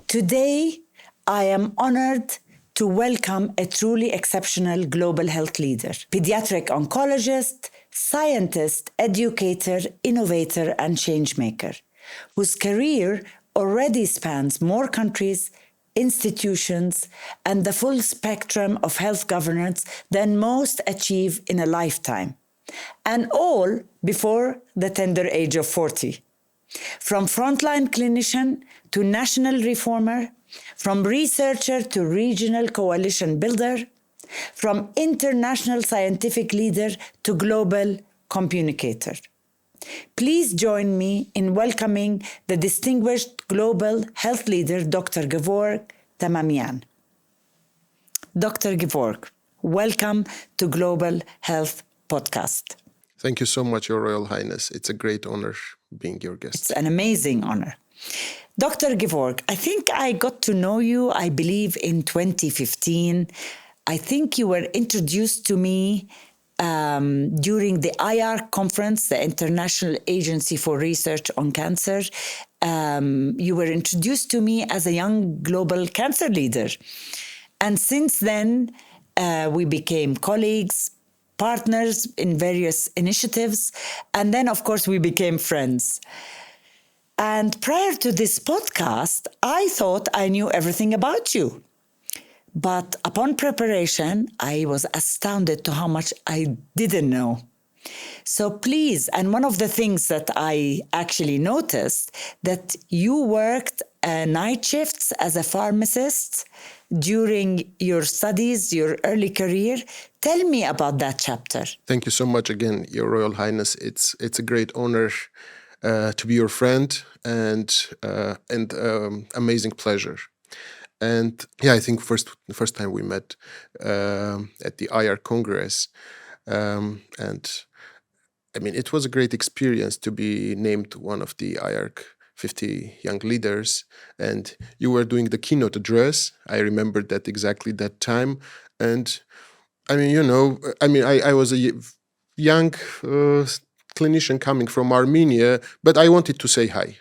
Today, I am honored to welcome a truly exceptional global health leader, pediatric oncologist, scientist, educator, innovator, and changemaker, whose career already spans more countries, institutions, and the full spectrum of health governance than most achieve in a lifetime, and all before the tender age of 40. From frontline clinician to national reformer, from researcher to regional coalition builder, from international scientific leader to global communicator. Please join me in welcoming the distinguished global health leader, Dr. Gevorg Tamamyan. Dr. Gevorg, welcome to Global Health Podcast. Thank you so much, Your Royal Highness. It's a great honor being your guest. It's an amazing honor. Dr. Gevorg, I think I got to know you, I believe, in 2015. I think you were introduced to me during the IR conference, the International Agency for Research on Cancer. You were introduced to me as a young global cancer leader. And since then, we became colleagues, partners in various initiatives, and then, of course, we became friends. And prior to this podcast, I thought I knew everything about you. But upon preparation, I was astounded to how much I didn't know. So please, and one of the things that I actually noticed, that you worked night shifts as a pharmacist during your studies, your early career. Tell me about that chapter. Thank you so much again, Your Royal Highness. It's a great honor to be your friend and amazing pleasure. And yeah, I think the first time we met at the IR Congress, and I mean, it was a great experience to be named one of the IARC 50 young leaders, and you were doing the keynote address. I remember that exactly that time. And I mean, I was a young clinician coming from Armenia, but I wanted to say hi.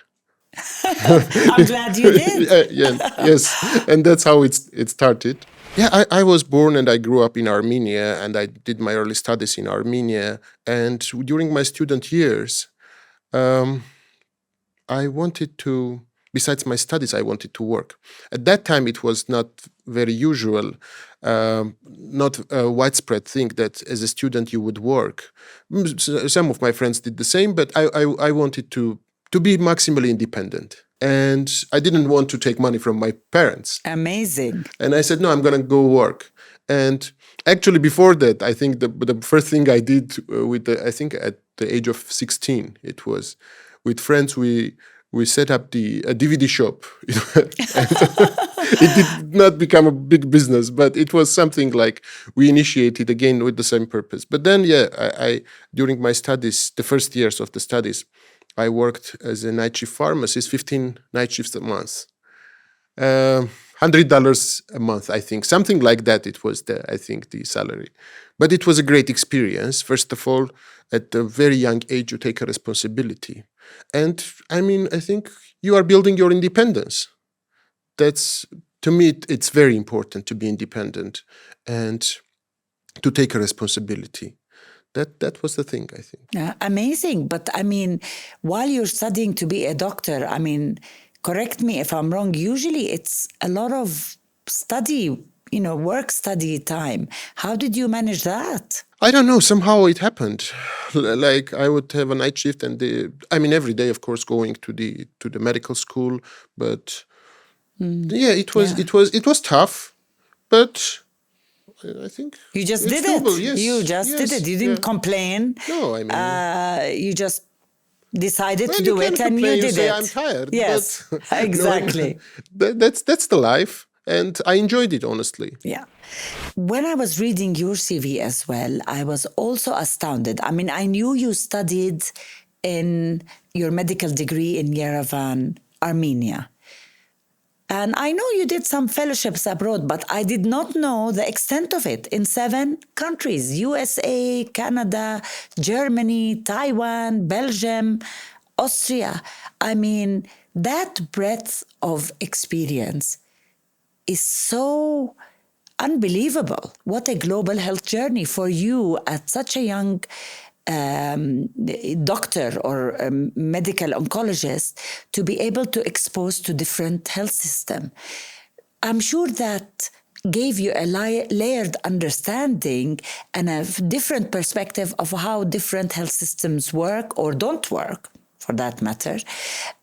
I'm glad you did. Yes, and that's how it started. Yeah, I was born and I grew up in Armenia, and I did my early studies in Armenia. And during my student years, I wanted to, besides my studies, I wanted to work. At that time, it was not very usual, not a widespread thing that as a student you would work. Some of my friends did the same, but I wanted to be maximally independent. And I didn't want to take money from my parents. Amazing. And I said, no, I'm going to go work. And actually, before that, I think the first thing I did I think at the age of 16, it was with friends, we set up a DVD shop. It did not become a big business, but it was something like we initiated again with the same purpose. But then, I during my studies, the first years of the studies, I worked as a night shift pharmacist, 15 night shifts a month. $100 a month, I think. Something like that, it was the salary. But it was a great experience. First of all, at a very young age, you take a responsibility. And I mean, I think you are building your independence. That's, to me, it's very important to be independent and to take a responsibility. That was the thing, I think. Amazing. But I mean, while you're studying to be a doctor, I mean, correct me if I'm wrong, usually it's a lot of study, work study time. How did you manage that? I don't know. Somehow it happened. Like I would have a night shift and every day, of course, going to the medical school. But it was tough, but I think you just did doable. it. Yes. You just did it. You didn't complain. No, I mean, you just decided to do it, and you did say, it. I'm tired. Yes, but exactly. No, that's the life, and I enjoyed it, honestly. Yeah. When I was reading your CV as well, I was also astounded. I mean, I knew you studied in your medical degree in Yerevan, Armenia. And I know you did some fellowships abroad, but I did not know the extent of it in 7 countries: USA, Canada, Germany, Taiwan, Belgium. Austria. I mean, that breadth of experience is so unbelievable. What a global health journey for you at such a young doctor or a medical oncologist to be able to expose to different health system. I'm sure that gave you a layered understanding and a different perspective of how different health systems work or don't work, for that matter.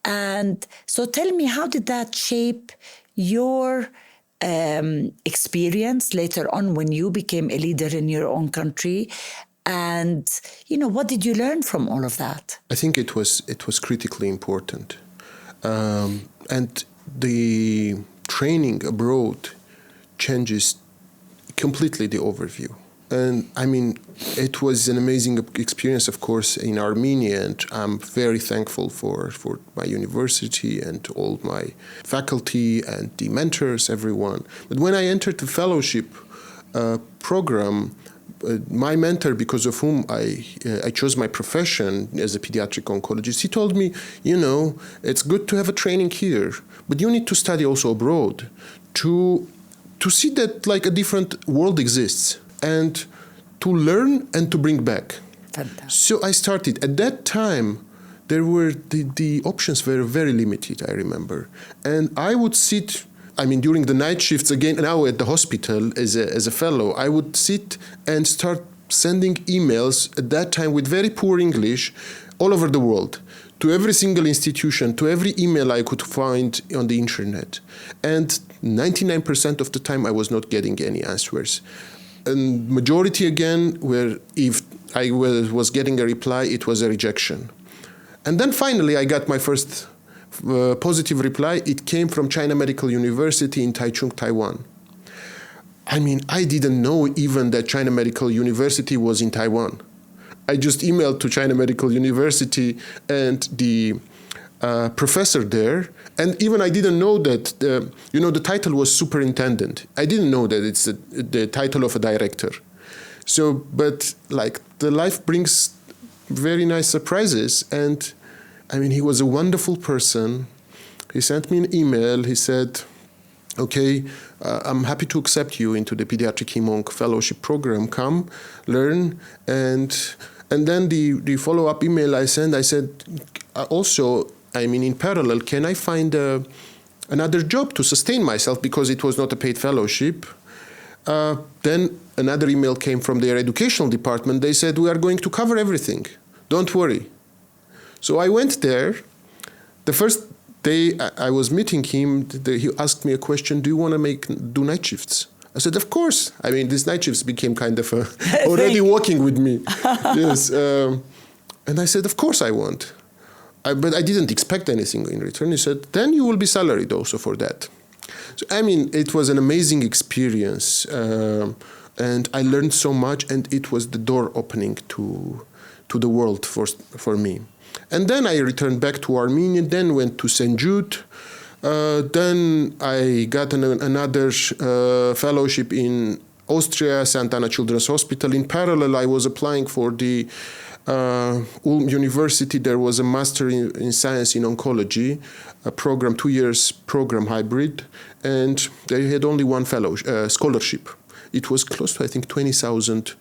And so tell me, how did that shape your experience later on when you became a leader in your own country? And, what did you learn from all of that? I think it was critically important. And the training abroad changes completely the overview. And I mean, it was an amazing experience, of course, in Armenia, and I'm very thankful for my university and all my faculty and the mentors, everyone. But when I entered the fellowship program, my mentor, because of whom I chose my profession as a pediatric oncologist, he told me, it's good to have a training here, but you need to study also abroad to see that like a different world exists and to learn and to bring back. Fantastic. So I started. At that time, there were the options were very limited, I remember. And I would sit, during the night shifts, again, now at the hospital as a fellow, I would sit and start sending emails at that time with very poor English all over the world, to every single institution, to every email I could find on the internet. And 99% of the time I was not getting any answers. And majority again, where if I was getting a reply, it was a rejection. And then finally I got my first positive reply. It came from China Medical University in Taichung, Taiwan. I didn't know even that China Medical University was in Taiwan. I just emailed to China Medical University and the professor there, and even I didn't know that the title was superintendent. I didn't know that it's the title of a director. So, but like the life brings very nice surprises, and he was a wonderful person. He sent me an email. He said, okay, I'm happy to accept you into the Pediatric Hem-Onc Fellowship Program. Come, learn. And then the follow-up email I sent, I said, also, in parallel, can I find another job to sustain myself, because it was not a paid fellowship. Then another email came from their educational department. They said, we are going to cover everything. Don't worry. So I went there. The first day I was meeting him, he asked me a question, do you want to do night shifts? I said, of course. These night shifts became kind of already walking with me. Yes. And I said, of course I want. But I didn't expect anything in return. He said, then you will be salaried also for that. So, it was an amazing experience. And I learned so much, and it was the door opening to the world for me. And then I returned back to Armenia, then went to St. Jude. Then I got another fellowship in Austria, St. Anna Children's Hospital. In parallel, I was applying for the Ulm University. There was a Master in Science in Oncology, a program, 2 years program hybrid, and they had only one scholarship. It was close to, I think, 20,000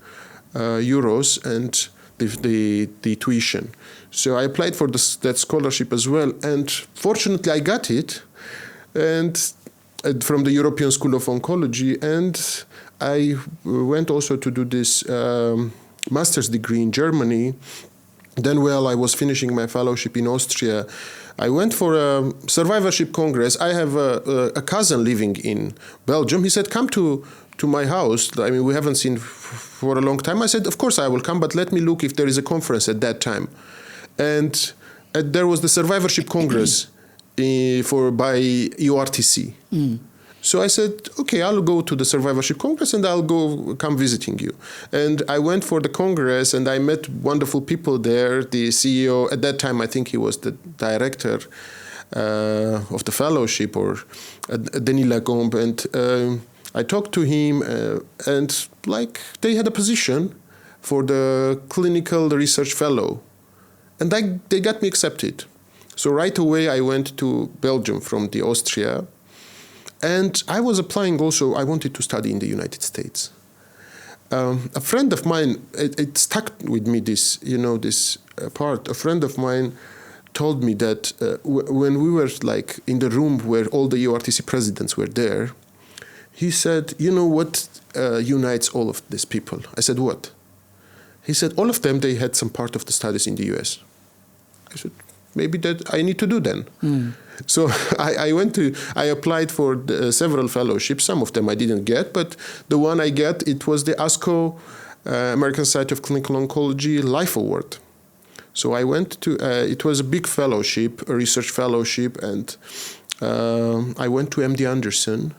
euros and the tuition. So I applied for that scholarship as well, and fortunately I got it, and from the European School of Oncology, and I went also to do this master's degree in Germany. Then while I was finishing my fellowship in Austria, I went for a survivorship congress. I have a cousin living in Belgium. He said, come to my house. We haven't seen for a long time. I said, of course I will come, but let me look if there is a conference at that time. And there was the survivorship congress by EORTC. So I said, okay, I'll go to the survivorship congress and I'll come visiting you. And I went for the congress and I met wonderful people there. The CEO, at that time, I think he was the director of the fellowship, or Denis Lacombe. And I talked to him and they had a position for the clinical research fellow. And they got me accepted. So right away I went to Belgium from the Austria. And I was applying also, I wanted to study in the United States. A friend of mine, it stuck with me this part. A friend of mine told me that when we were like in the room where all the EORTC presidents were there, he said, you know what unites all of these people? I said, what? He said, all of them, they had some part of the studies in the US. I said, maybe that I need to do then. So I applied for several fellowships. Some of them I didn't get, but the one I get, it was the ASCO American Society of Clinical Oncology Life Award. So I went to, it was a big fellowship, a research fellowship, and I went to MD Anderson.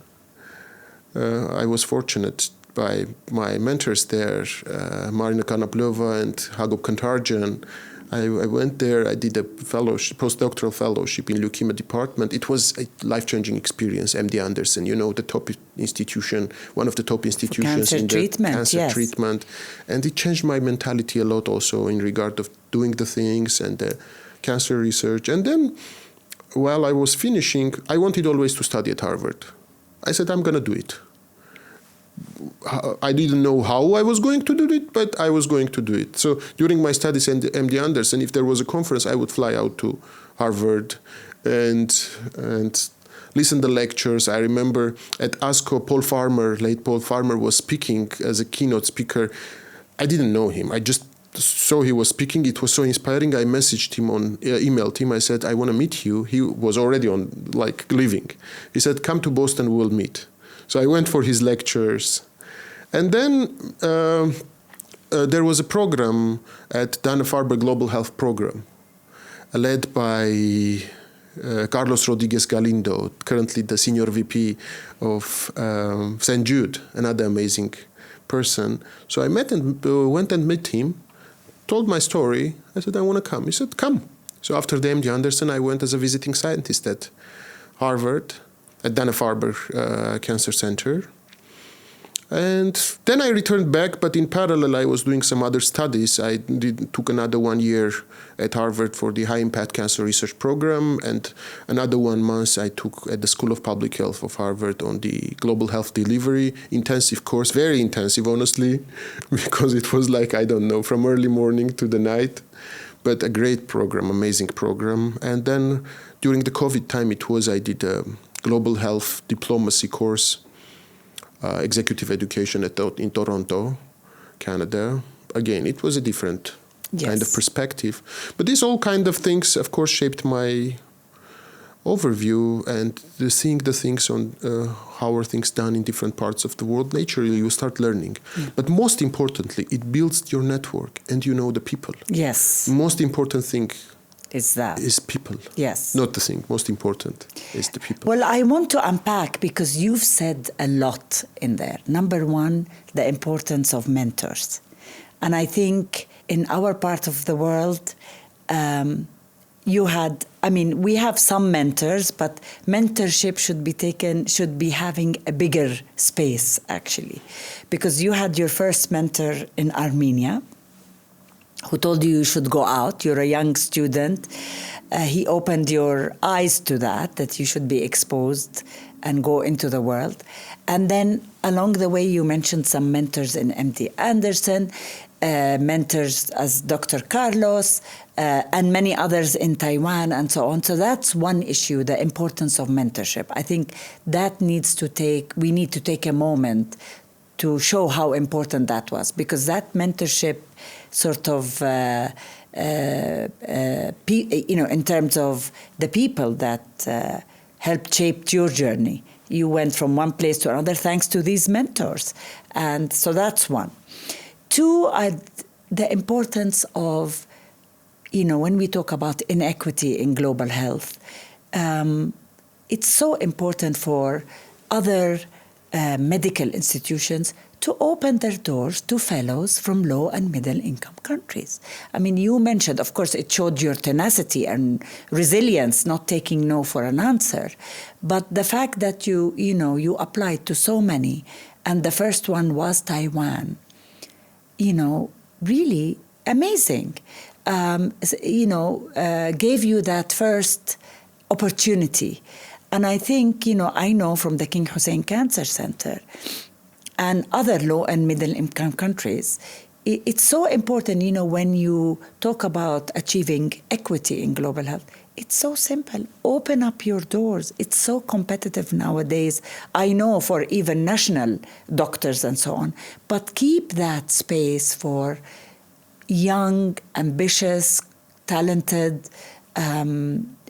I was fortunate by my mentors there, Marina Kanaplova and Hagop Kantarjan. I went there, I did a fellowship, postdoctoral fellowship in leukemia department. It was a life-changing experience, MD Anderson, the top institution, one of the top institutions in the cancer treatment. And it changed my mentality a lot also in regard of doing the things and the cancer research. And then while I was finishing, I wanted always to study at Harvard. I said, I'm going to do it. I didn't know how I was going to do it, but I was going to do it. So during my studies at MD Anderson, if there was a conference, I would fly out to Harvard and listen to lectures. I remember at ASCO, late Paul Farmer was speaking as a keynote speaker. I didn't know him. I just saw he was speaking. It was so inspiring. I messaged him on emailed him. I said, I want to meet you. He was already leaving. He said, come to Boston, we'll meet. So I went for his lectures. And then there was a program at Dana-Farber Global Health Program led by Carlos Rodriguez Galindo, currently the senior VP of St. Jude, another amazing person. So I went and met him, told my story. I said, I want to come. He said, come. So after the MD Anderson, I went as a visiting scientist at Harvard, at Dana-Farber Cancer Center. And then I returned back, but in parallel, I was doing some other studies. I took another 1 year at Harvard for the High Impact Cancer Research Program, and another 1 month I took at the School of Public Health of Harvard on the Global Health Delivery intensive course, very intensive, honestly, because it was from early morning to the night, but a great program, amazing program. And then during the COVID time, I did a Global Health Diplomacy course, executive education in Toronto, Canada. Again, it was a different kind of perspective. But these all kind of things, of course, shaped my overview and seeing the things on how are things done in different parts of the world. Naturally, you start learning. But most importantly, it builds your network and you know the people. Yes. Most important thing is people. Yes. Not the thing. Most important is the people. Well, I want to unpack because you've said a lot in there. Number one, the importance of mentors. And I think in our part of the world, we have some mentors, but mentorship should be having a bigger space, actually. Because you had your first mentor in Armenia, who told you should go out. You're a young student. He opened your eyes to that you should be exposed and go into the world. And then along the way, you mentioned some mentors in MD Anderson, mentors as Dr. Carlos, and many others in Taiwan and so on. So that's one issue, the importance of mentorship. I think that we need to take a moment to show how important that was, because that mentorship sort of, in terms of the people that helped shape your journey. You went from one place to another thanks to these mentors. And so that's one. Two, the importance of, when we talk about inequity in global health, it's so important for other medical institutions to open their doors to fellows from low and middle income countries. I mean, you mentioned, of course, it showed your tenacity and resilience, not taking no for an answer. But the fact that you applied to so many, and the first one was Taiwan, really amazing. gave you that first opportunity. And I think, I know from the King Hussein Cancer Center and other low and middle income countries, it's so important, when you talk about achieving equity in global health, it's so simple. Open up your doors. It's so competitive nowadays. I know for even national doctors and so on, but keep that space for young, ambitious, talented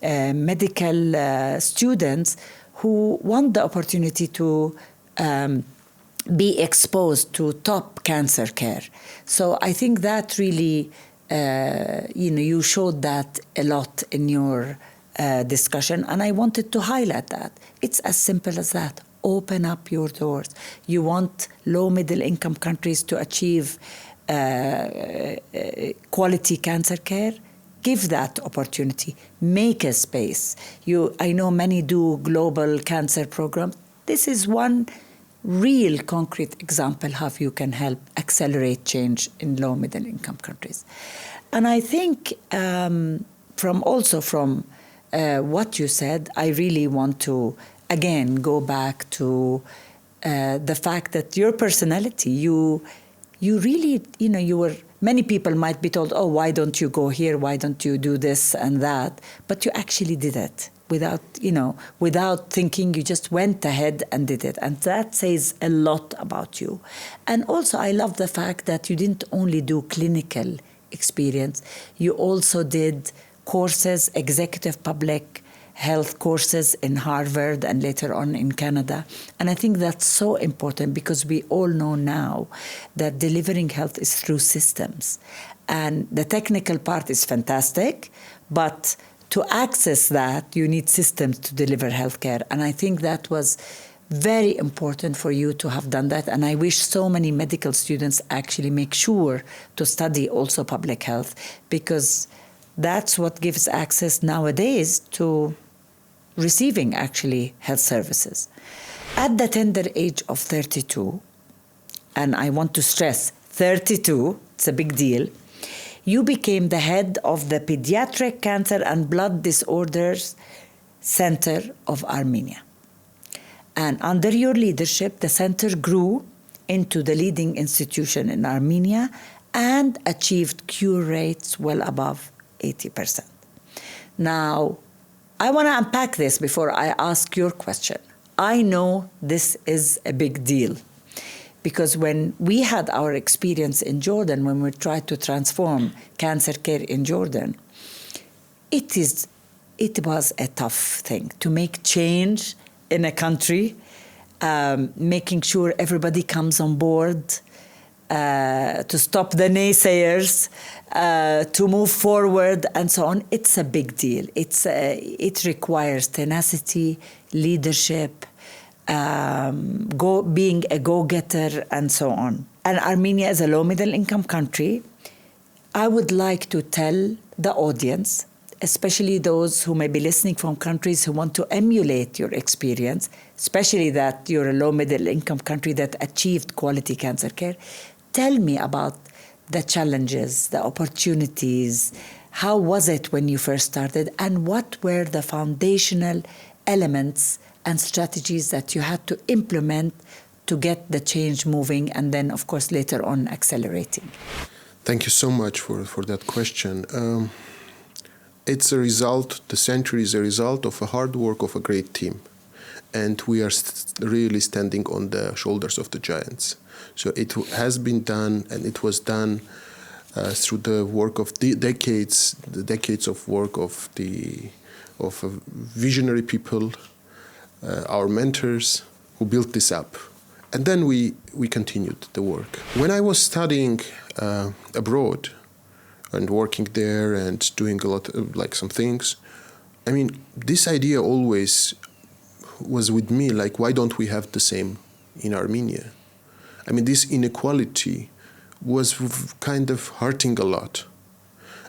medical students who want the opportunity to be exposed to top cancer care. So I think that really, you showed that a lot in your discussion, and I wanted to highlight that. It's as simple as that. Open up your doors. You want low middle income countries to achieve quality cancer care? Give that opportunity. Make a space. I know many do global cancer programs. This is one real concrete example how you can help accelerate change in low middle income countries. And I think from what you said, I really want to again go back to the fact that your personality, you really, many people might be told, oh, why don't you go here? Why don't you do this and that? But you actually did it without thinking. You just went ahead and did it. And that says a lot about you. And also, I love the fact that you didn't only do clinical experience. You also did courses, executive public health courses in Harvard and later on in Canada. And I think that's so important because we all know now that delivering health is through systems. And the technical part is fantastic, but to access that, you need systems to deliver healthcare. And I think that was very important for you to have done that. And I wish so many medical students actually make sure to study also public health, because that's what gives access nowadays to receiving actually health services. At the tender age of 32, and I want to stress 32, it's a big deal, you became the head of the Pediatric Cancer and Blood Disorders Center of Armenia. And under your leadership, the center grew into the leading institution in Armenia and achieved cure rates well above 80%. Now, I want to unpack this before I ask your question. I know this is a big deal because when we had our experience in Jordan, when we tried to transform cancer care in Jordan, it was a tough thing to make change in a country, making sure everybody comes on board, to stop the naysayers, to move forward, and so on. It's a big deal. It requires tenacity, leadership, being a go-getter, and so on. And Armenia is a low-middle-income country. I would like to tell the audience, especially those who may be listening from countries who want to emulate your experience, especially that you're a low-middle-income country that achieved quality cancer care. Tell me about the challenges, the opportunities. How was it when you first started? And what were the foundational elements and strategies that you had to implement to get the change moving and then, of course, later on accelerating? Thank you so much for that question. It's a result, the century is a result of a hard work of a great team. And we are really standing on the shoulders of the giants. So it has been done, and it was done through the work of the decades of work of visionary people, our mentors who built this up. And then we continued the work. When I was studying abroad and working there and doing a lot of some things, I mean, this idea always was with me, why don't we have the same in Armenia? I mean, this inequality was kind of hurting a lot.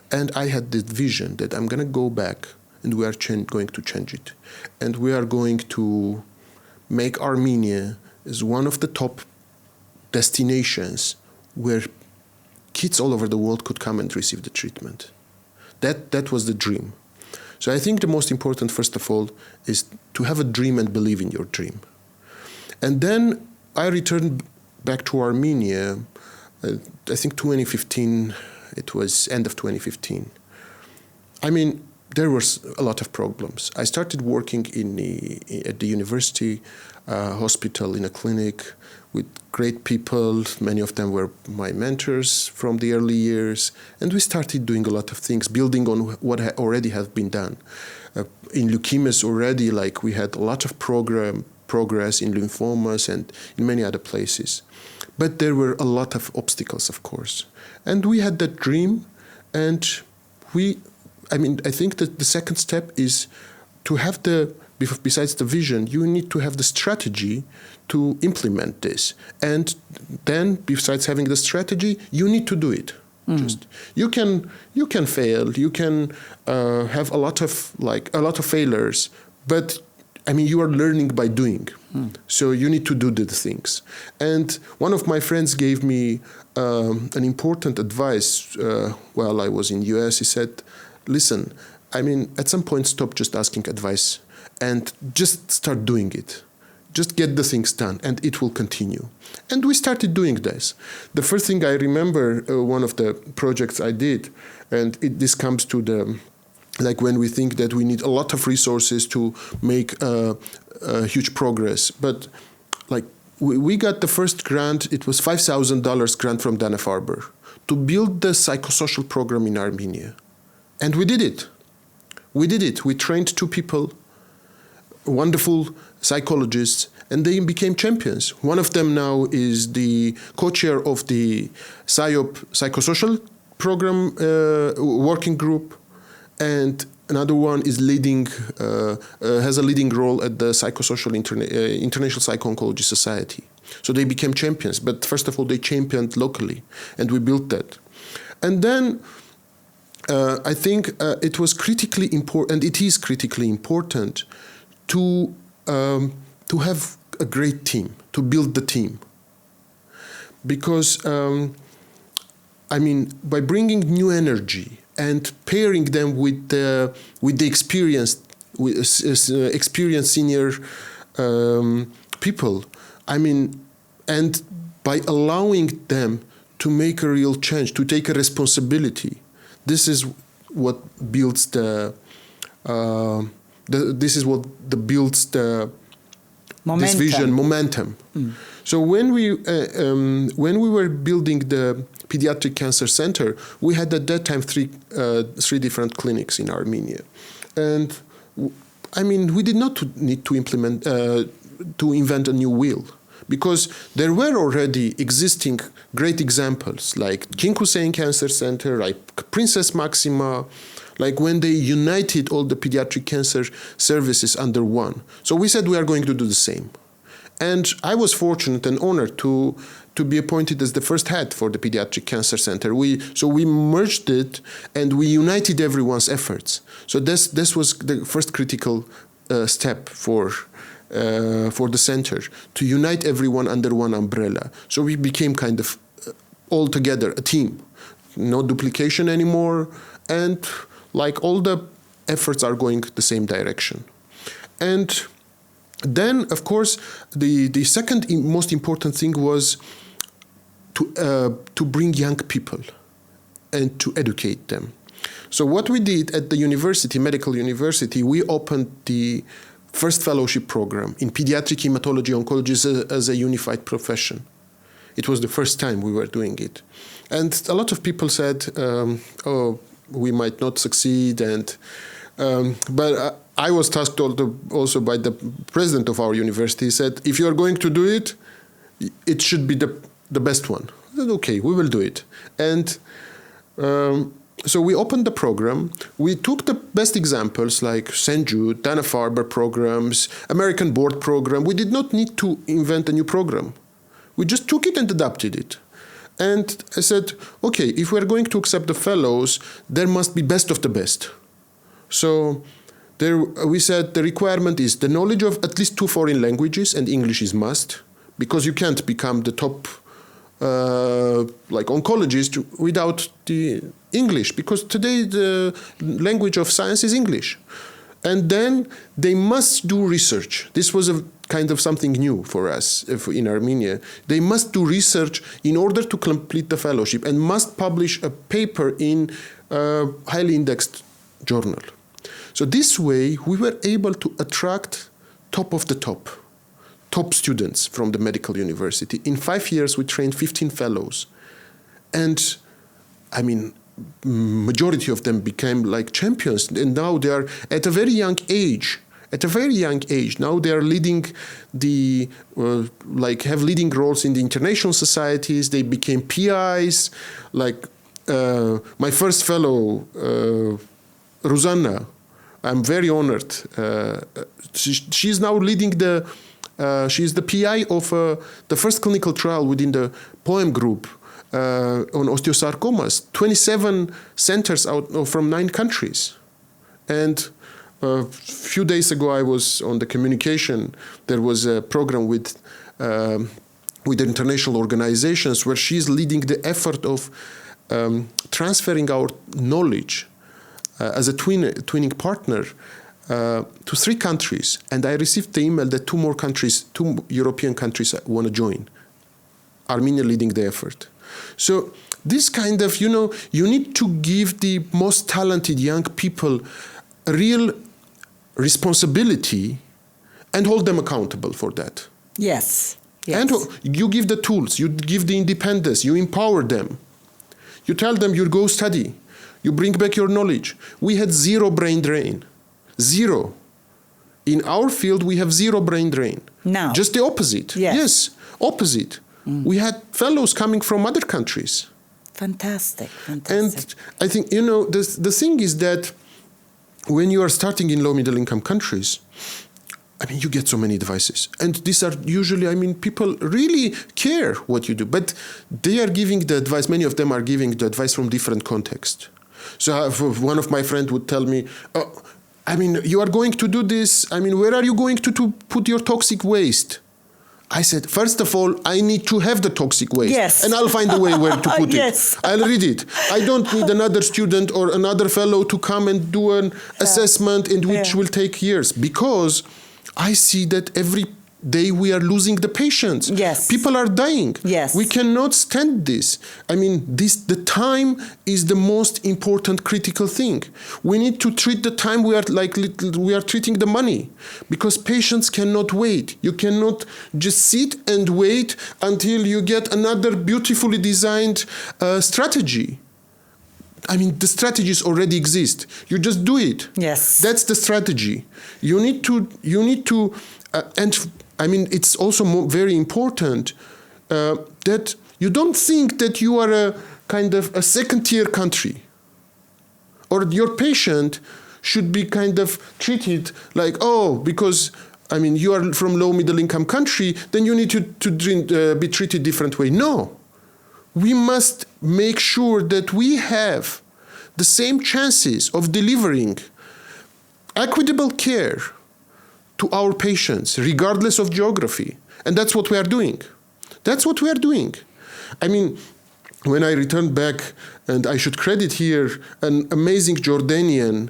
And I had this vision that I'm going to go back and we are going to change it. And we are going to make Armenia as one of the top destinations where kids all over the world could come and receive the treatment. That was the dream. So I think the most important, first of all, is to have a dream and believe in your dream. And then I returned back to Armenia, I think 2015, it was end of 2015. I mean, there was a lot of problems. I started working at the university hospital in a clinic with great people. Many of them were my mentors from the early years. And we started doing a lot of things, building on what already has been done. In leukemias already, like we had a lot of progress in lymphomas and in many other places. But there were a lot of obstacles, of course. And we had that dream, and I think that the second step is to have besides the vision, you need to have the strategy to implement this. And then, besides having the strategy, you need to do it. You can fail, you can have a lot of failures, but I mean, you are learning by doing. So you need to do the things. And one of my friends gave me an important advice while I was in US. He said, listen, I mean, at some point, stop just asking advice and just start doing it. Just get the things done, and it will continue. And we started doing this. The first thing I remember, one of the projects I did, and this comes to when we think that we need a lot of resources to make huge progress. But we got the first grant, it was $5,000 grant from Dana-Farber to build the psychosocial program in Armenia. And we did it. We trained 2 people, wonderful psychologists, and they became champions. One of them now is the co-chair of the PSYOP psychosocial program working group, and another one is has a leading role at the Psychosocial International Psycho-Oncology Society. So they became champions, but first of all, they championed locally, and we built that. And then I think it was critically important, and it is critically important, to have a great team, to build the team. Because, by bringing new energy and pairing them with the experienced senior people, and by allowing them to make a real change, to take a responsibility, this is what builds this vision, momentum. So when we were building the Pediatric Cancer Center, we had at that time three different clinics in Armenia, and we did not need to invent a new wheel, because there were already existing great examples like King Hussein Cancer Center, like Princess Maxima, like when they united all the pediatric cancer services under one. So we said we are going to do the same. And I was fortunate and honored to be appointed as the first head for the Pediatric Cancer Center. So we merged it and we united everyone's efforts. So this was the first critical step for the center, to unite everyone under one umbrella. So we became kind of all together a team, no duplication anymore, and like all the efforts are going the same direction. And then, of course, the second most important thing was to bring young people and to educate them. So what we did at the university, medical university, we opened the first fellowship program in pediatric hematology-oncology as a unified profession. It was the first time we were doing it. And a lot of people said, we might not succeed, but I was tasked also by the president of our university. He said, if you are going to do it, it should be the best one. I said, okay, we will do it. And so we opened the program. We took the best examples like St. Jude, Dana-Farber programs, American Board program. We did not need to invent a new program. We just took it and adapted it. And I said, okay, if we're going to accept the fellows, there must be best of the best. So we said the requirement is the knowledge of at least 2 foreign languages, and English is must, because you can't become the top like oncologists without the English, because today the language of science is English. And then they must do research. This was a kind of something new for us in Armenia. They must do research in order to complete the fellowship and must publish a paper in a highly indexed journal. So this way, we were able to attract top of the top students from the medical university. In 5 years, we trained 15 fellows. And I mean, majority of them became like champions, and now they are at a very young age. Now they are leading the have leading roles in the international societies. They became PIs. Like my first fellow, Rosanna, I'm very honored. She's now leading she's the PI of the first clinical trial within the POEM group. On osteosarcomas, 27 centers from 9 countries. And a few days ago, I was on the communication. There was a program with international organizations where she's leading the effort of transferring our knowledge as a twinning partner to 3 countries. And I received the email that 2 European countries want to join. Armenia leading the effort. So this kind of, you need to give the most talented young people a real responsibility and hold them accountable for that. Yes. And you give the tools, you give the independence, you empower them. You tell them, you go study, you bring back your knowledge. We had 0 brain drain. 0. In our field, we have 0 brain drain. Now. Just the opposite. Yes, opposite. We had fellows coming from other countries. Fantastic. And I think, the thing is that when you are starting in low-middle income countries, I mean, you get so many advices. And these are usually, people really care what you do. But they are giving the advice, many of them are giving the advice from different contexts. So one of my friends would tell me, you are going to do this. Where are you going to put your toxic waste? I said, first of all, I need to have the toxic waste. Yes. And I'll find a way where to put Yes. it. I'll read it. I don't need another student or another fellow to come and do an assessment which will take years, because I see that every day we are losing the patients. Yes. People are dying. Yes. We cannot stand this. The time is the most important critical thing. We need to treat the time we are treating the money, because patients cannot wait. You cannot just sit and wait until you get another beautifully designed strategy. The strategies already exist. You just do it. Yes. That's the strategy. You need to, it's also very important that you don't think that you are a kind of a second-tier country, or your patient should be kind of treated like, because you are from low-middle income country, then you need to be treated different way. No. We must make sure that we have the same chances of delivering equitable care to our patients, regardless of geography. And that's what we are doing. When I returned back, and I should credit here an amazing Jordanian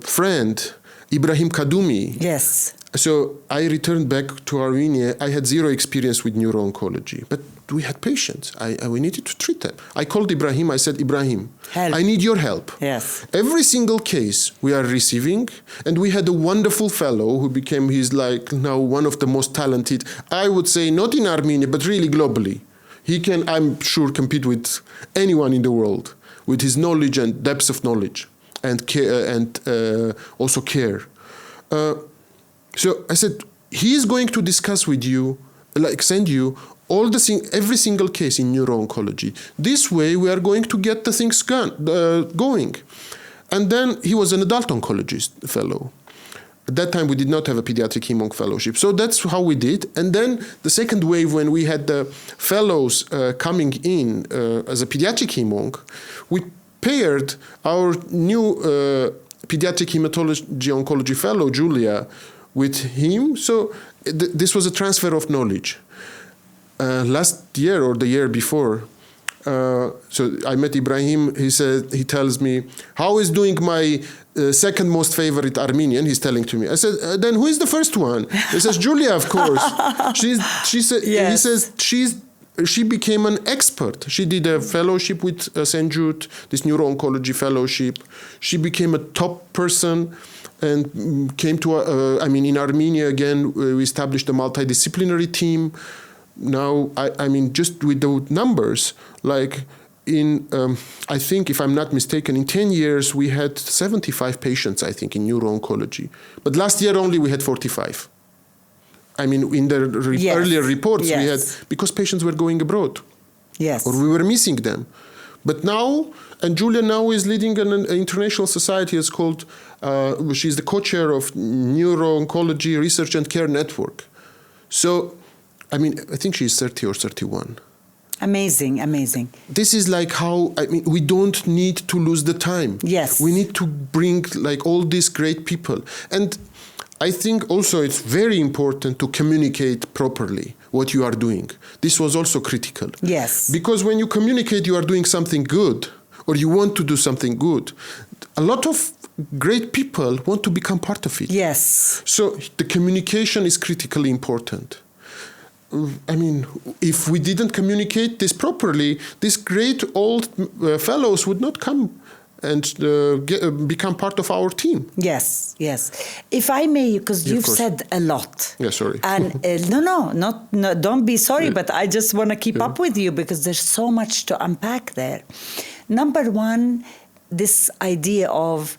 friend, Ibrahim Kadumi. Yes. So I returned back to Armenia. I had 0 experience with neuro-oncology, but we had patients. We needed to treat them. I called Ibrahim. I said, Ibrahim, help. I need your help. Yes. Every single case we are receiving, and we had a wonderful fellow who became, now one of the most talented, I would say, not in Armenia, but really globally. He can, I'm sure, compete with anyone in the world with his knowledge and depth of knowledge and care, and also care. So I said, he is going to discuss with you, send you every single case in neuro-oncology. This way, we are going to get the things going. And then he was an adult oncologist fellow. At that time, we did not have a pediatric hem-onc fellowship. So that's how we did. And then the second wave, when we had the fellows coming in as a pediatric hem-onc, we paired our new pediatric hematology-oncology fellow, Julia, with him. So this was a transfer of knowledge. last year or the year before, so I met Ibrahim. He tells me, how is doing my second most favorite Armenian? He's telling to me. I said, then who is the first one? He says, Julia, of course. She said, yes. He says, she became an expert. She did a fellowship with St. Jude, this Neuro-Oncology fellowship. She became a top person and came to, in Armenia again, we established a multidisciplinary team. Now, just with the numbers, like I think, if I'm not mistaken, in 10 years, we had 75 patients, I think, in neuro-oncology. But last year only we had 45. In the earlier reports, we had, because patients were going abroad. Yes. Or we were missing them. But now, and Julia now is leading an international society. It's called, she's the co-chair of Neuro-Oncology Research and Care Network. So, I think she's 30 or 31. Amazing, amazing. This is like how, we don't need to lose the time. Yes. We need to bring all these great people. And I think also it's very important to communicate properly what you are doing. This was also critical. Yes. Because when you communicate you are doing something good, or you want to do something good, a lot of great people want to become part of it. Yes. So the communication is critically important. If we didn't communicate this properly, these great old fellows would not come and become part of our team. Yes, yes. If I may, because you've said a lot. Yeah, sorry. And no, don't be sorry, but I just want to keep up with you because there's so much to unpack there. Number one, this idea of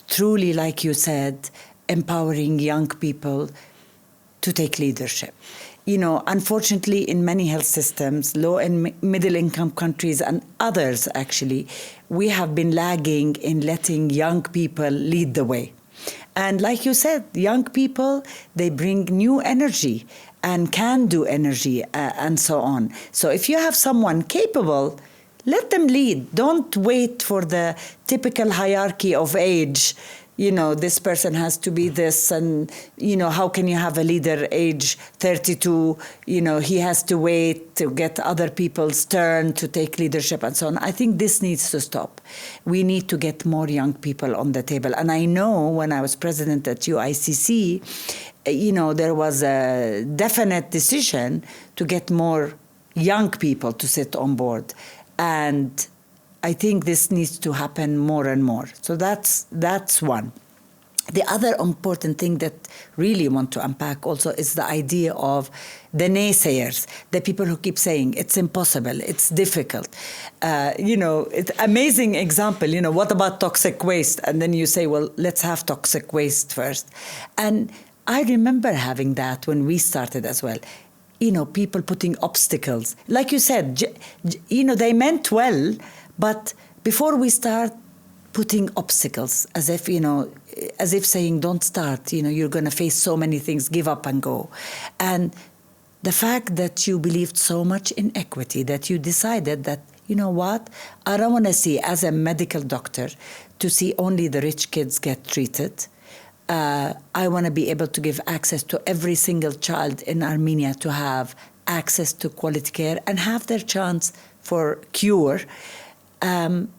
truly, like you said, empowering young people to take leadership. Unfortunately, in many health systems, low and middle income countries and others, actually, we have been lagging in letting young people lead the way. And like you said, young people, they bring new energy and can do energy and so on. So if you have someone capable, let them lead. Don't wait for the typical hierarchy of age. This person has to be this, and, how can you have a leader age 32? He has to wait to get other people's turn to take leadership and so on. I think this needs to stop. We need to get more young people on the table. And I know when I was president at UICC, there was a definite decision to get more young people to sit on board. And I think this needs to happen more and more. So that's one. The other important thing that really want to unpack also is the idea of the naysayers, the people who keep saying it's impossible, it's difficult. It's amazing example, what about toxic waste? And then you say, well, let's have toxic waste first. And I remember having that when we started as well. People putting obstacles. Like you said, they meant well, but before we start putting obstacles, as if saying, don't start, you're going to face so many things, give up and go. And the fact that you believed so much in equity, that you decided that, I don't want to see, as a medical doctor, to see only the rich kids get treated. I want to be able to give access to every single child in Armenia to have access to quality care and have their chance for cure.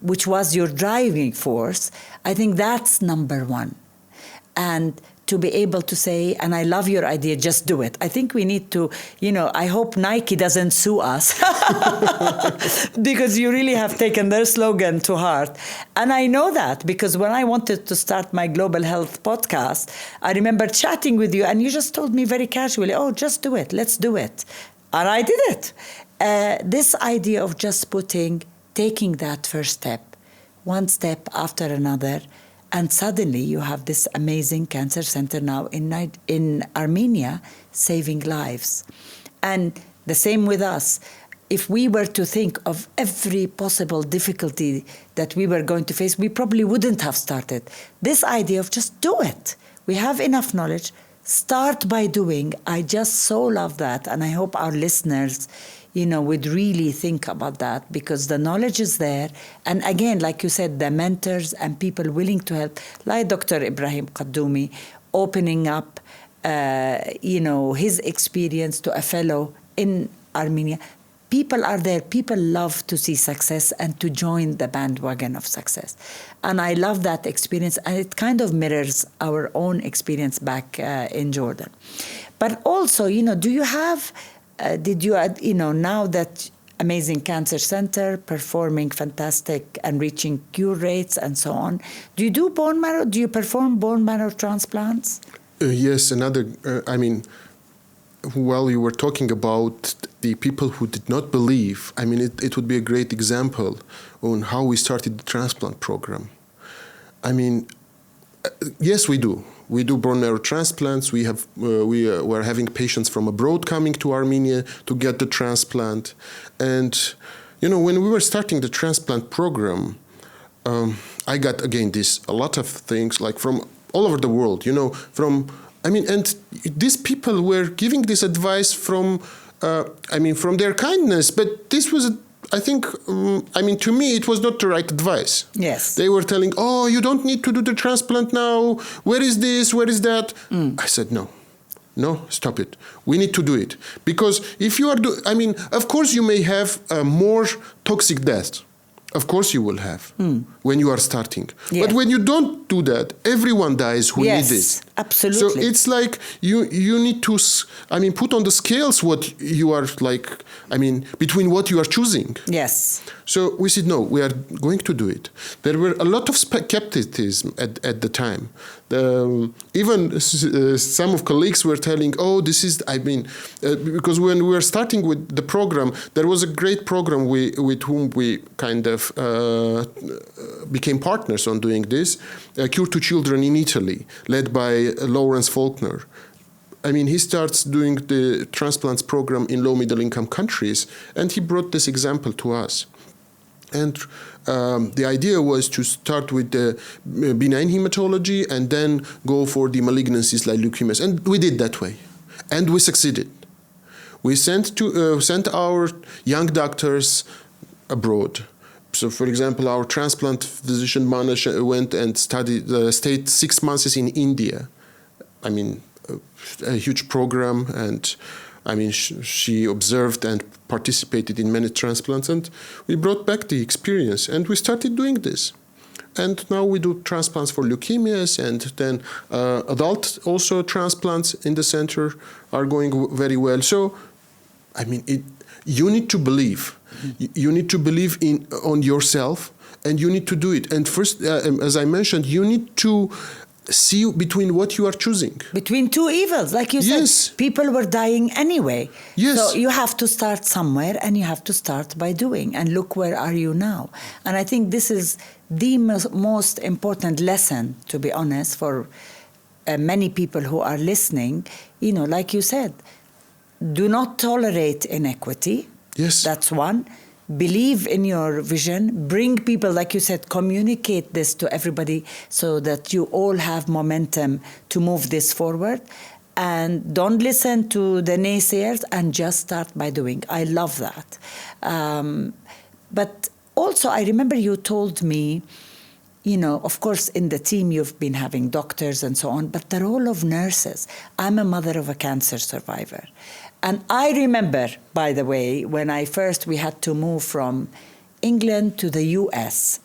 Which was your driving force, I think that's number one. And to be able to say, and I love your idea, just do it. I think we need to, I hope Nike doesn't sue us because you really have taken their slogan to heart. And I know that because when I wanted to start my global health podcast, I remember chatting with you and you just told me very casually, oh, just do it, let's do it. And I did it. This idea of just taking that first step, one step after another, and suddenly you have this amazing cancer center now in Armenia saving lives. And the same with us. If we were to think of every possible difficulty that we were going to face, we probably wouldn't have started. This idea of just do it. We have enough knowledge. Start by doing. I just so love that. And I hope our listeners would really think about that because the knowledge is there. And again, like you said, the mentors and people willing to help, like Dr. Ibrahim Qaddoumi, opening up, his experience to a fellow in Armenia. People are there. People love to see success and to join the bandwagon of success. And I love that experience. And it kind of mirrors our own experience back in Jordan. But also, do you have, now that amazing cancer center performing fantastic and reaching cure rates and so on, do you do bone marrow? Do you perform bone marrow transplants? Yes, while you were talking about the people who did not believe, it would be a great example on how we started the transplant program. Yes, we do. We do bone marrow transplants. We're having patients from abroad coming to Armenia to get the transplant. And, when we were starting the transplant program, I got, again, a lot of things like from all over the world, and these people were giving this advice from their kindness, but this was, to me, it was not the right advice. Yes. They were telling, oh, you don't need to do the transplant now. Where is this? Where is that? I said, no, stop it. We need to do it. Because if you are of course you may have more toxic death. Of course you will have when you are starting. Yeah. But when you don't do that, everyone dies who needs it. Absolutely. So it's like you need to, put on the scales what you are between what you are choosing. Yes. So we said, no, we are going to do it. There were a lot of skepticism at the time. Even some of colleagues were telling, oh, this is, because when we were starting with the program, there was a great program with whom we kind of became partners on doing this, Cure to Children in Italy, led by Lawrence Faulkner. He starts doing the transplants program in low-middle income countries, and he brought this example to us. And the idea was to start with the benign hematology and then go for the malignancies like leukemias. And we did that way. And we succeeded. We sent our young doctors abroad. So, for example, our transplant physician Manesh went and stayed 6 months in India. A huge program, and she observed and participated in many transplants, and we brought back the experience, and we started doing this. And now we do transplants for leukemias, and then adult also transplants in the center are going very well. So, you need to believe. You need to believe on yourself, and you need to do it. And first, as I mentioned, you need to see between what you are choosing. Between two evils, like you said. People were dying anyway. Yes. So you have to start somewhere, and you have to start by doing. And look, where are you now? And I think this is the most important lesson, to be honest, for many people who are listening. Like you said, do not tolerate inequity. Yes. That's one. Believe in your vision. Bring people, like you said, communicate this to everybody so that you all have momentum to move this forward. And don't listen to the naysayers, and just start by doing. I love that. But also, I remember you told me, of course, in the team you've been having doctors and so on, but the role of nurses. I'm a mother of a cancer survivor. And I remember, by the way, when we had to move from England to the US.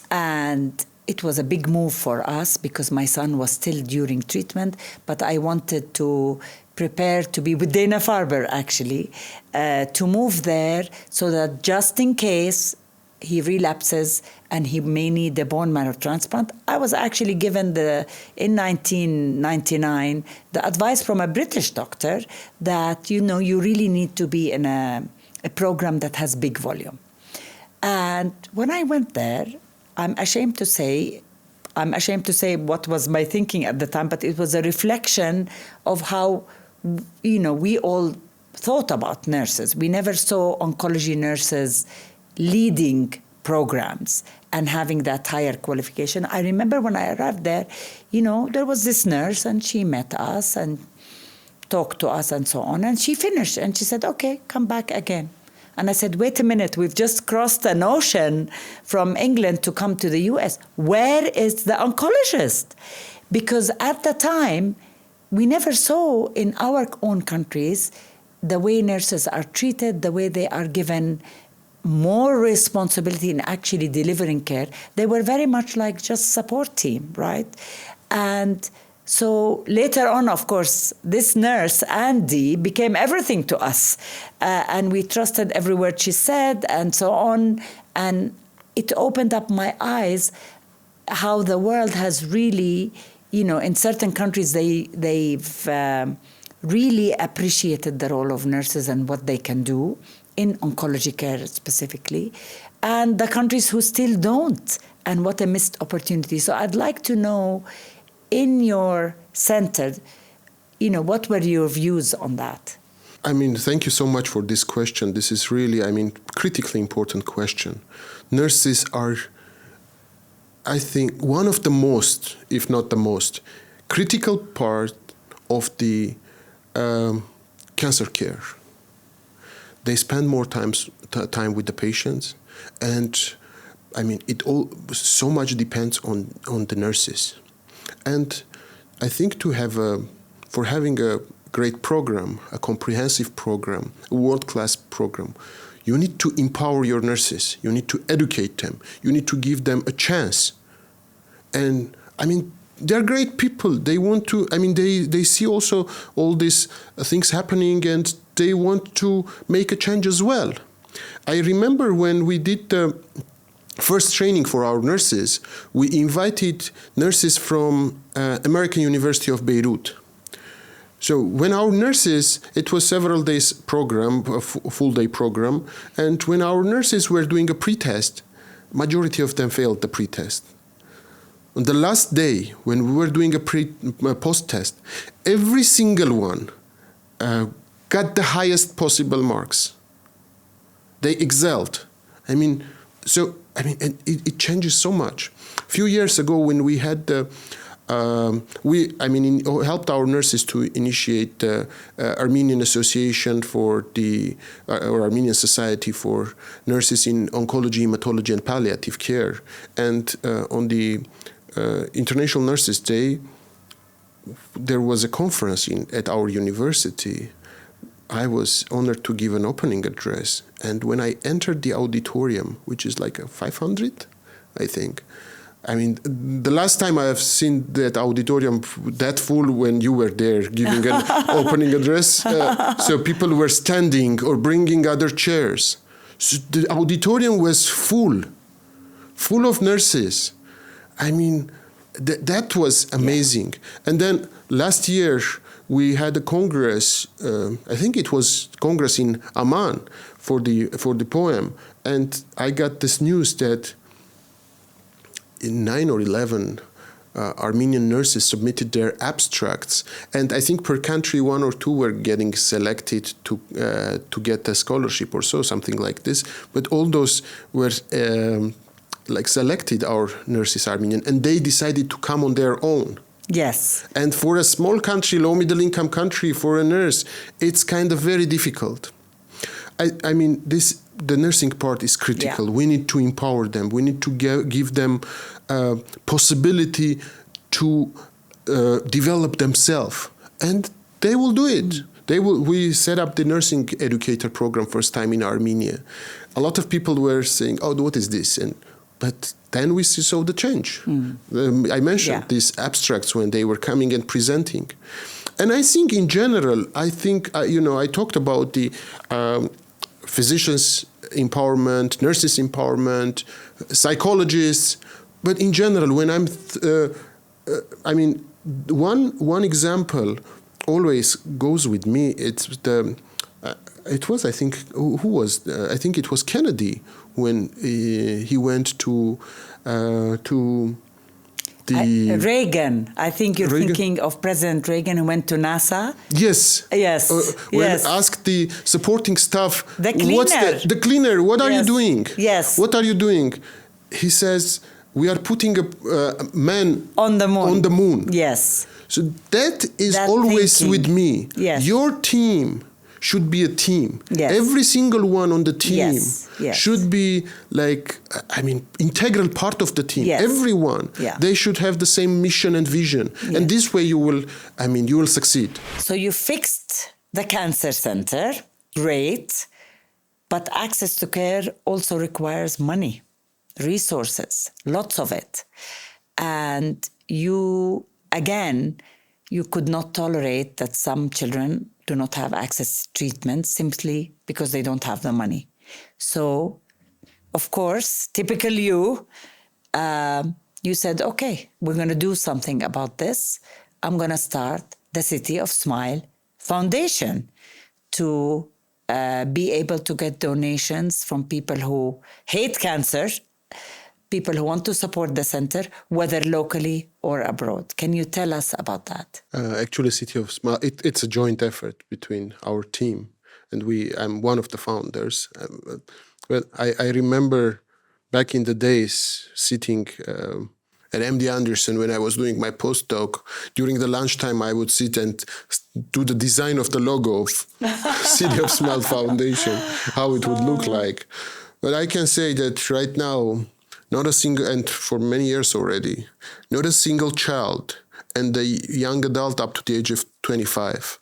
And it was a big move for us because my son was still during treatment, but I wanted to prepare to be with Dana-Farber, actually, to move there so that just in case he relapses and he may need a bone marrow transplant. I was actually given in 1999 the advice from a British doctor that you really need to be in a program that has big volume. And when I went there, I'm ashamed to say what was my thinking at the time, but it was a reflection of how we all thought about nurses. We never saw oncology nurses leading programs and having that higher qualification. I remember when I arrived there, there was this nurse, and she met us and talked to us and so on. And she finished, and she said, okay, come back again. And I said, wait a minute, we've just crossed an ocean from England to come to the US. Where is the oncologist? Because at the time, we never saw in our own countries the way nurses are treated, the way they are given more responsibility in actually delivering care. They were very much like just support team, right? And so later on, of course, this nurse, Andy, became everything to us. And we trusted every word she said and so on. And it opened up my eyes how the world has really, in certain countries, they've really appreciated the role of nurses and what they can do in oncology care specifically, and the countries who still don't, and what a missed opportunity. So I'd like to know, in your center, what were your views on that? Thank you so much for this question. This is really, critically important question. Nurses are, I think, one of the most, if not the most, critical part of the cancer care. They spend more time with the patients, and it all so much depends on the nurses. And I think for having a great program, a comprehensive program, a world-class program, you need to empower your nurses. You need to educate them. You need to give them a chance. And they're great people. They want to, they see also all these things happening, and they want to make a change as well. I remember when we did the first training for our nurses, we invited nurses from American University of Beirut. So when our nurses, it was several days program, a full day program, and when our nurses were doing a pretest, majority of them failed the pretest. On the last day, when we were doing a post-test, every single one got the highest possible marks. They excelled. And it changes so much. A few years ago, when we had helped our nurses to initiate the Armenian Association for or Armenian Society for Nurses in Oncology, Hematology, and Palliative Care. And on the International Nurses Day, there was a conference at our university. I was honored to give an opening address. And when I entered the auditorium, which is like a 500, I think, the last time I have seen that auditorium that full when you were there giving an opening address. So people were standing or bringing other chairs. So the auditorium was full of nurses. That was amazing. Yeah. And then last year, we had a congress, I think it was congress in Amman for the poem. And I got this news that in 9 or 11 Armenian nurses submitted their abstracts. And I think per country, 1 or 2 were getting selected to get a scholarship or so, something like this. But all those were selected our nurses Armenian, and they decided to come on their own. Yes. And for a small country, low middle income country, for a nurse, it's kind of very difficult. The nursing part is critical. Yeah. We need to empower them. We need to give them possibility to develop themselves, and they will do it. We set up the nursing educator program first time in Armenia. A lot of people were saying, "Oh, what is this?" But then we saw the change. I mentioned these abstracts when they were coming and presenting. And I think in general, I talked about the physicians' empowerment, nurses' empowerment, psychologists. But in general, when one example always goes with me. I think it was Kennedy when he went to Reagan. I think you're thinking of President Reagan who went to NASA. Yes. Yes. When asked the supporting staff, the cleaner. The cleaner, what are you doing? Yes. What are you doing? He says, we are putting a man on the moon. Yes. So that is always thinking with me. Yes. Your team should be a team. Yes. Every single one on the team yes. should be integral part of the team. Yes. Everyone. Yeah. They should have the same mission and vision. Yes. And this way you will succeed. So you fixed the cancer center, great, but access to care also requires money, resources, lots of it. And you could not tolerate that some children do not have access to treatment simply because they don't have the money. So, of course, typical you said, okay, we're going to do something about this. I'm going to start the City of Smile Foundation to be able to get donations from people who hate cancer, people who want to support the center, whether locally or abroad. Can you tell us about that? Actually, City of Smile, it's a joint effort between our team, and I'm one of the founders. Well, I remember back in the days sitting at MD Anderson when I was doing my postdoc. During the lunchtime, I would sit and do the design of the logo of City of Smile Foundation, how it would look like. But I can say that right now, not a single, and for many years already, not a single child and a young adult up to the age of 25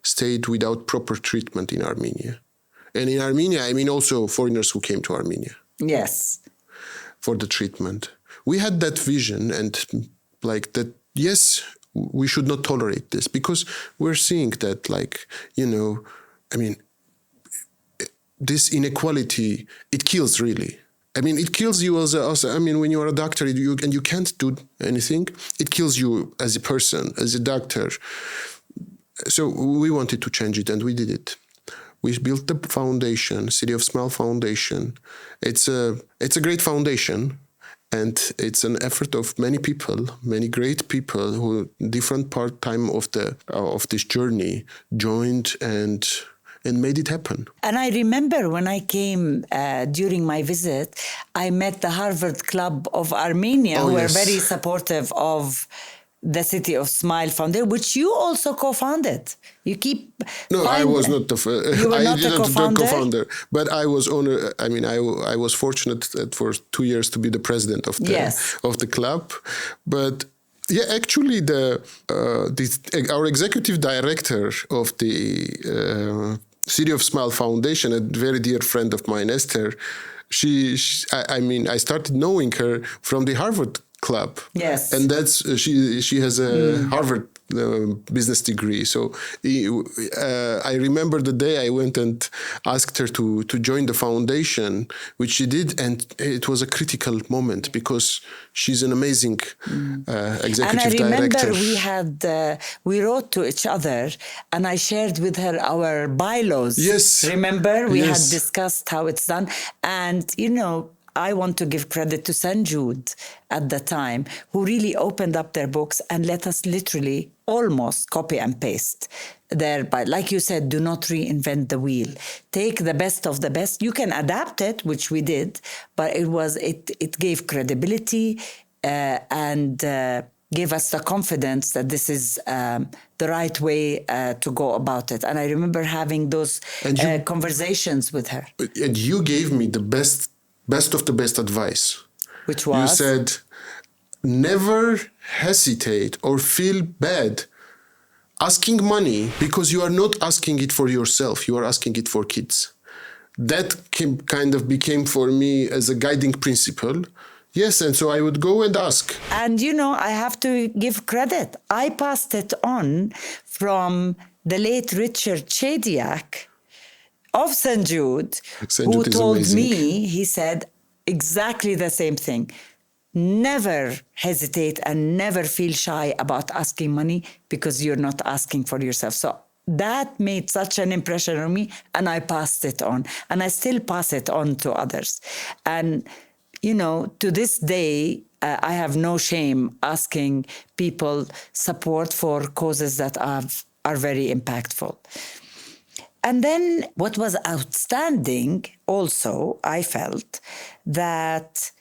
stayed without proper treatment in Armenia. And in Armenia, I mean also foreigners who came to Armenia. Yes. For the treatment. We had that vision and like that, yes, we should not tolerate this because we're seeing that this inequality, it kills really. I mean, it kills you when you are a doctor and you can't do anything, it kills you as a person, as a doctor. So we wanted to change it and we did it. We built the foundation, City of Smile Foundation. It's a great foundation, and it's an effort of many people, many great people who different part-time of this journey joined and made it happen. And I remember when I came during my visit, I met the Harvard Club of Armenia, who were very supportive of the City of Smile Foundation, which you also co-founded. I was not the co-founder, but I was owner. I mean, I was fortunate for 2 years to be the president of the club. But yeah, actually, our executive director of the City of Smile Foundation, a very dear friend of mine, Esther. I started knowing her from the Harvard Club. Yes. And she has a Harvard business degree. So I remember the day I went and asked her to join the foundation, which she did. And it was a critical moment because she's an amazing executive director. And I remember we wrote to each other and I shared with her our bylaws. Yes. Remember? We had discussed how it's done. And, I want to give credit to St. Jude at the time, who really opened up their books and let us literally almost copy and paste but like you said, do not reinvent the wheel. Take the best of the best. You can adapt it, which we did, but it gave credibility and gave us the confidence that this is the right way to go about it. And I remember having those conversations with her. And you gave me the best of the best advice. Which was? You said, never hesitate or feel bad asking money because you are not asking it for yourself. You are asking it for kids. That kind of became for me as a guiding principle. Yes, and so I would go and ask. And, I have to give credit. I passed it on from the late Richard Chadiak of St. Jude, who told me, he said exactly the same thing. Never hesitate and never feel shy about asking money because you're not asking for yourself. So that made such an impression on me, and I passed it on. And I still pass it on to others. And, to this day, I have no shame asking people support for causes that are very impactful. And then what was outstanding also, I felt, that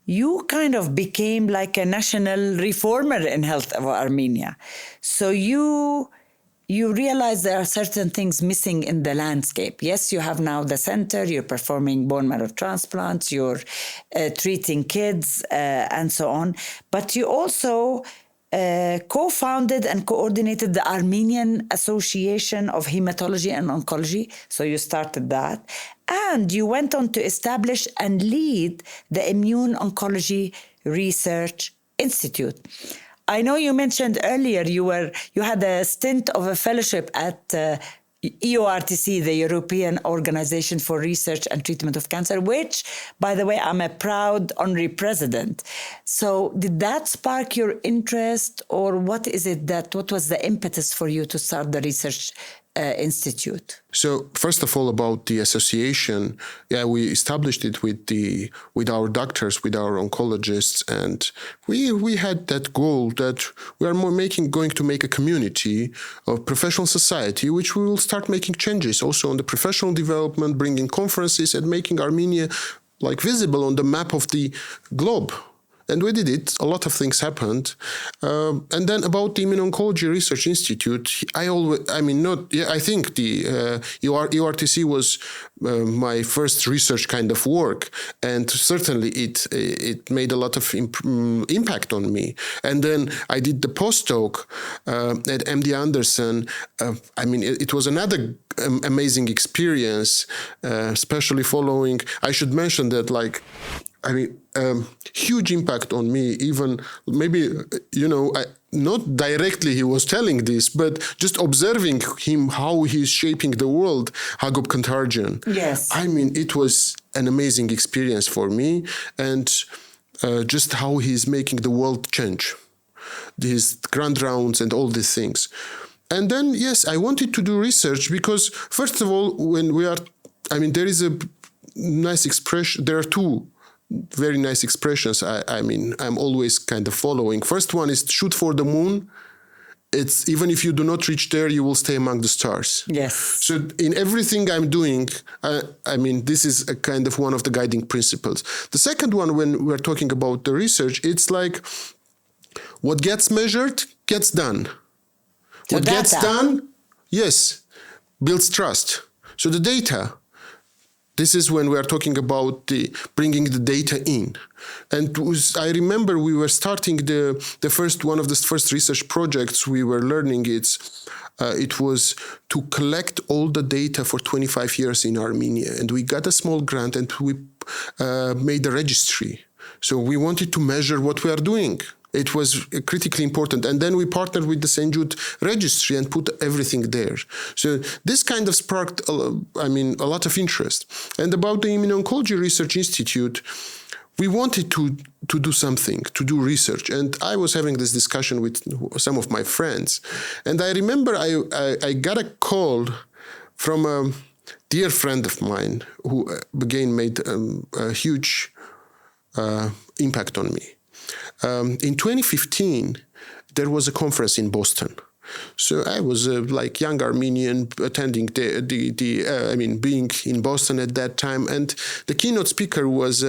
you kind of became like a national reformer in health of Armenia. So you realize there are certain things missing in the landscape. Yes, you have now the center, you're performing bone marrow transplants, you're treating kids and so on. But you also co-founded and coordinated the Armenian Association of Hematology and Oncology. So you started that. And you went on to establish and lead the Immuno-Oncology Research Institute. I know you mentioned earlier you had a stint of a fellowship at EORTC, the European Organization for Research and Treatment of Cancer, which, by the way, I'm a proud honorary president. So did that spark your interest, or what was the impetus for you to start the research institute? So first of all, about the association, we established it with our doctors, with our oncologists, and we had that goal that we are going to make a community of professional society, which we will start making changes also on the professional development, bringing conferences and making Armenia visible on the map of the globe. And we did it. A lot of things happened. And then about the Immuno-Oncology Research Institute, I think the EORTC was my first research kind of work. And certainly it made a lot of impact on me. And then I did the postdoc at MD Anderson. It was another amazing experience, especially following, I should mention that huge impact on me, even maybe, not directly he was telling this, but just observing him, how he's shaping the world, Hagop Kantarjian. Yes. It was an amazing experience for me, and just how he's making the world change, these grand rounds and all these things. And then, yes, I wanted to do research because, first of all, there is a nice expression, there are two very nice expressions I'm always kind of following. First one is shoot for the moon. It's even if you do not reach there, you will stay among the stars. Yes. So in everything I'm doing, this is a kind of one of the guiding principles. The second one, when we're talking about the research, it's like what gets measured gets done. So what gets done, yes, builds trust. So the data. This is when we are talking about bringing the data in. And I remember we were starting one of the first research projects we were learning. It was to collect all the data for 25 years in Armenia. And we got a small grant and we made a registry. So we wanted to measure what we are doing. It was critically important. And then we partnered with the St. Jude registry and put everything there. So this kind of sparked, a lot of interest. And about the Immuno-Oncology Research Institute, we wanted to do something, to do research. And I was having this discussion with some of my friends. And I remember I got a call from a dear friend of mine who again made a huge impact on me. In 2015, there was a conference in Boston. So I was a young Armenian attending being in Boston at that time. And the keynote speaker was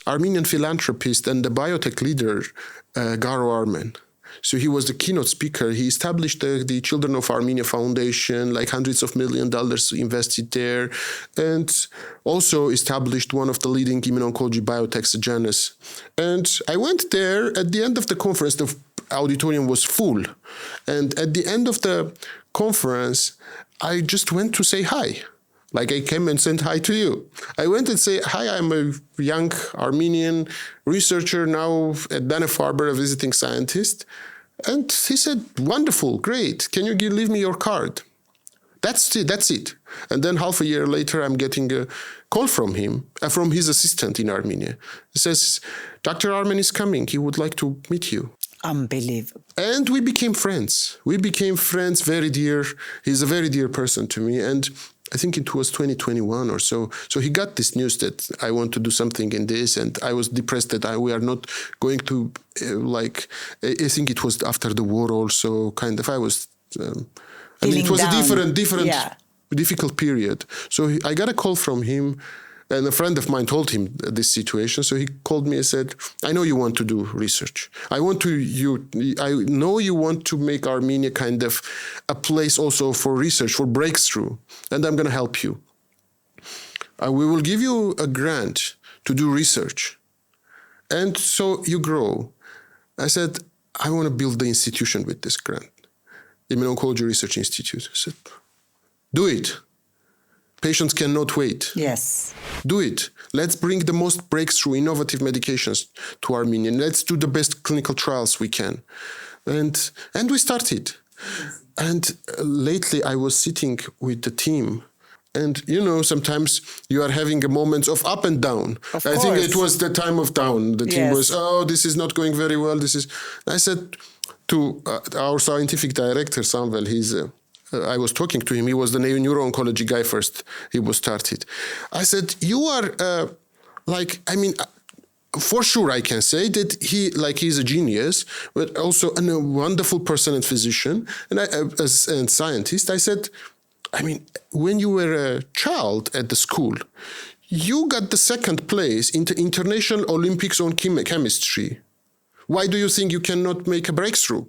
Armenian philanthropist and the biotech leader, Garo Armen. So he was the keynote speaker. He established the Children of Armenia Foundation, hundreds of $millions invested there, and also established one of the leading immuno-oncology biotechs, Janus. And I went there at the end of the conference. The auditorium was full. And at the end of the conference, I just went to say hi. I came and said hi to you. I went and say, hi, I'm a young Armenian researcher now at Dana-Farber, a visiting scientist. And he said, wonderful, great. Can you leave me your card? That's it. And then half a year later, I'm getting a call from him, from his assistant in Armenia. He says, Dr. Armen is coming. He would like to meet you. Unbelievable. And we became friends. Very dear. He's a very dear person to me. And I think it was 2021 or so. So he got this news that I want to do something in this, and I was depressed that we are not going to, I think it was after the war also, kind of, I was, it was down. A different, difficult period. So I got a call from him, and a friend of mine told him this situation. So he called me and said, I know you want to do research. I know you want to make Armenia kind of a place also for research, for breakthrough, and I'm going to help you. We will give you a grant to do research. And so you grow. I said, I want to build the institution with this grant. Immuno-Oncology Research Institute. I said, do it. Patients cannot wait. Yes. Do it. Let's bring the most breakthrough innovative medications to Armenia. Let's do the best clinical trials we can. And we started. And lately I was sitting with the team. And, sometimes you are having a moment of up and down. I think it was the time of down. The team was, this is not going very well. I said to our scientific director, Samuel, I was talking to him. He was the Neuro-Oncology guy first. He was started. I said, you are for sure I can say that he's a genius, but also a wonderful person and physician and scientist. I said, when you were a child at the school, you got the second place in the International Olympics on chemistry. Why do you think you cannot make a breakthrough?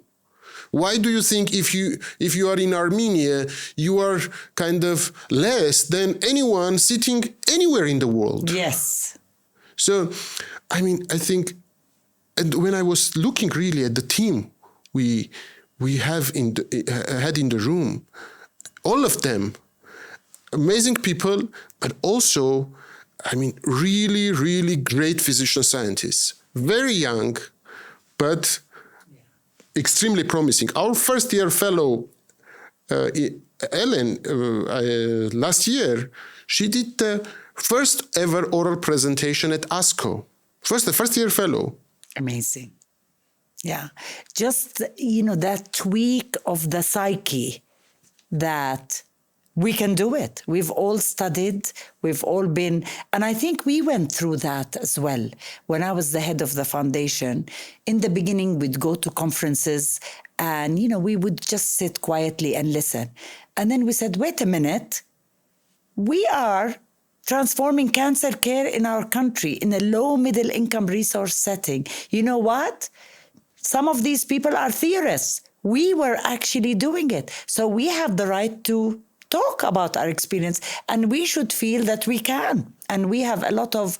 Why do you think if you are in Armenia, you are kind of less than anyone sitting anywhere in the world? Yes. So, I think, and when I was looking really at the team we had in the room, all of them, amazing people, but also, really, really great physician scientists. Very young, but extremely promising. Our first-year fellow, Ellen, last year, she did the first ever oral presentation at ASCO. The first-year fellow. Amazing. Yeah. Just, that tweak of the psyche that we can do it. We've all studied, we've all been, and I think we went through that as well. When I was the head of the foundation, in the beginning, we'd go to conferences and, we would just sit quietly and listen. And then we said, wait a minute, we are transforming cancer care in our country in a low middle income resource setting. You know what? Some of these people are theorists. We were actually doing it. So we have the right to talk about our experience, and we should feel that we can. And we have a lot of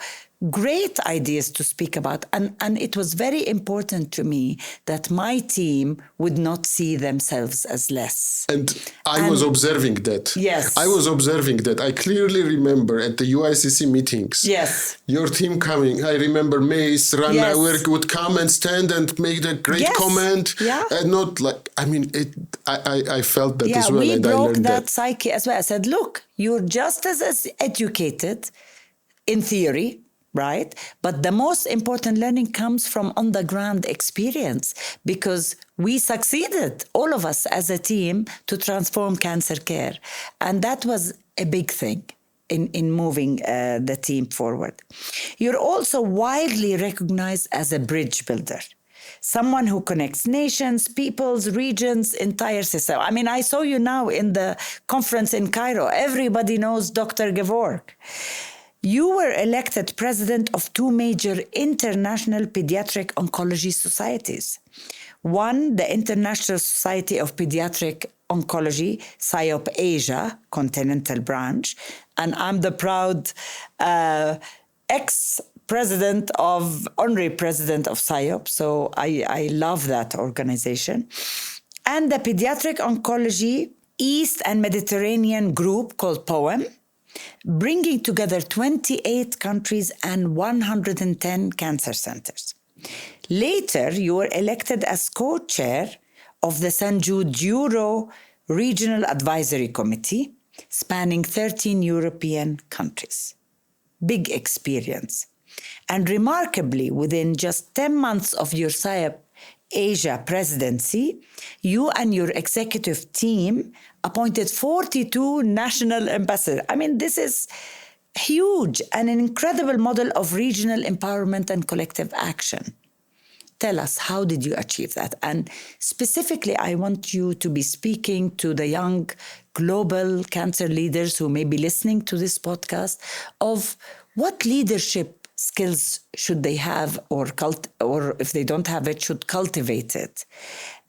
great ideas to speak about. And it was very important to me that my team would not see themselves as less. And I was observing that. Yes. I was observing that. I clearly remember at the UICC meetings. Yes. Your team coming. I remember Mace, Rana, Yes. would come and stand and make the great comment. Yeah. And not like, I felt that as well. We and broke I learned that psyche as well. I said, look, you're just as educated in theory, right? But the most important learning comes from on-the-ground experience, because we succeeded, all of us as a team, to transform cancer care. And that was a big thing in moving the team forward. You're also widely recognized as a bridge builder, someone who connects nations, peoples, regions, entire system. I saw you now in the conference in Cairo. Everybody knows Dr. Gevorg. You were elected president of two major international pediatric oncology societies. One, the International Society of Pediatric Oncology, SIOP Asia, continental branch. And I'm the proud honorary president of SIOP. So I love that organization. And the Pediatric Oncology East and Mediterranean group called POEM, bringing together 28 countries and 110 cancer centers. Later, you were elected as co-chair of the St. Jude Euro Regional Advisory Committee, spanning 13 European countries. Big experience. And remarkably, within just 10 months of your SIOP Asia presidency, you and your executive team appointed 42 national ambassadors. This is huge and an incredible model of regional empowerment and collective action. Tell us, how did you achieve that? And specifically, I want you to be speaking to the young global cancer leaders who may be listening to this podcast of what leadership skills should they have, or if they don't have it, should cultivate it.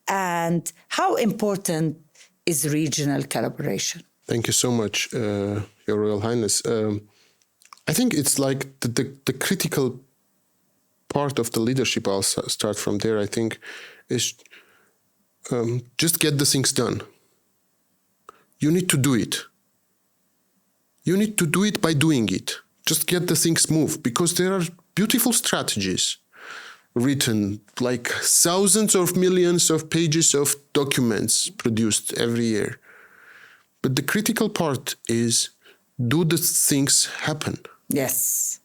And how important is regional collaboration? Thank you so much, Your Royal Highness. I think it's like the critical part of the leadership. I'll start from there. I think is just get the things done. You need to do it. You need to do it by doing it. Just get the things moved, because there are beautiful strategies written, like thousands of millions of pages of documents produced every year. But the critical part is, do the things happen? Yes.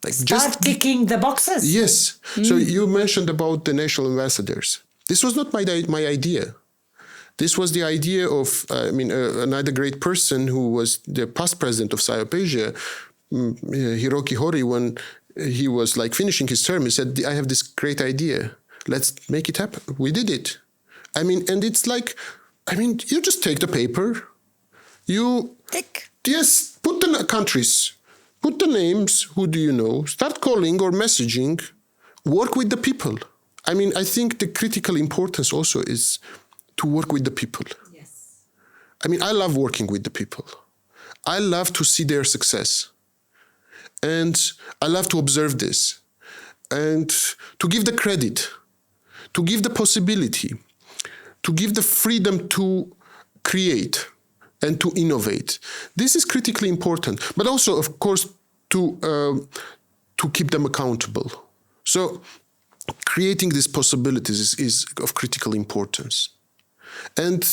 Like Start ticking the boxes. Yes. So you mentioned about the national ambassadors. This was not my idea. This was the idea of, another great person who was the past president of SIOP Asia, Hiroki Hori, when he was like finishing his term, he said, I have this great idea. Let's make it happen. We did it. And it's like, you just take the paper, you... Tick. Yes, put the countries, put the names, who do you know, start calling or messaging, work with the people. I think the critical importance also is to work with the people. Yes. I love working with the people. I love to see their success. And I love to observe this. And to give the credit, to give the possibility, to give the freedom to create and to innovate. This is critically important. But also, of course, to keep them accountable. So creating these possibilities is of critical importance. And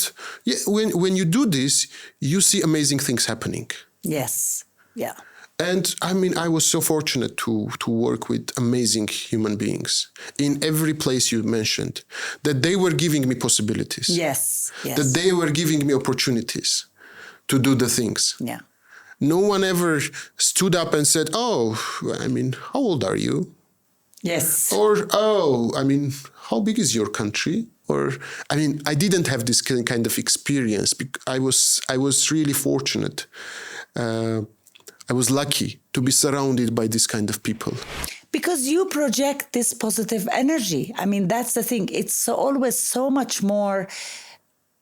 when you do this, you see amazing things happening. Yes. Yeah. And I was so fortunate to work with amazing human beings in every place you mentioned, that they were giving me possibilities. Yes. That they were giving me opportunities to do the things. Yeah. No one ever stood up and said, how old are you? Yes. Or, how big is your country? Or, I didn't have this kind of experience. I was really fortunate. I was lucky to be surrounded by this kind of people. Because you project this positive energy. That's the thing. It's always so much more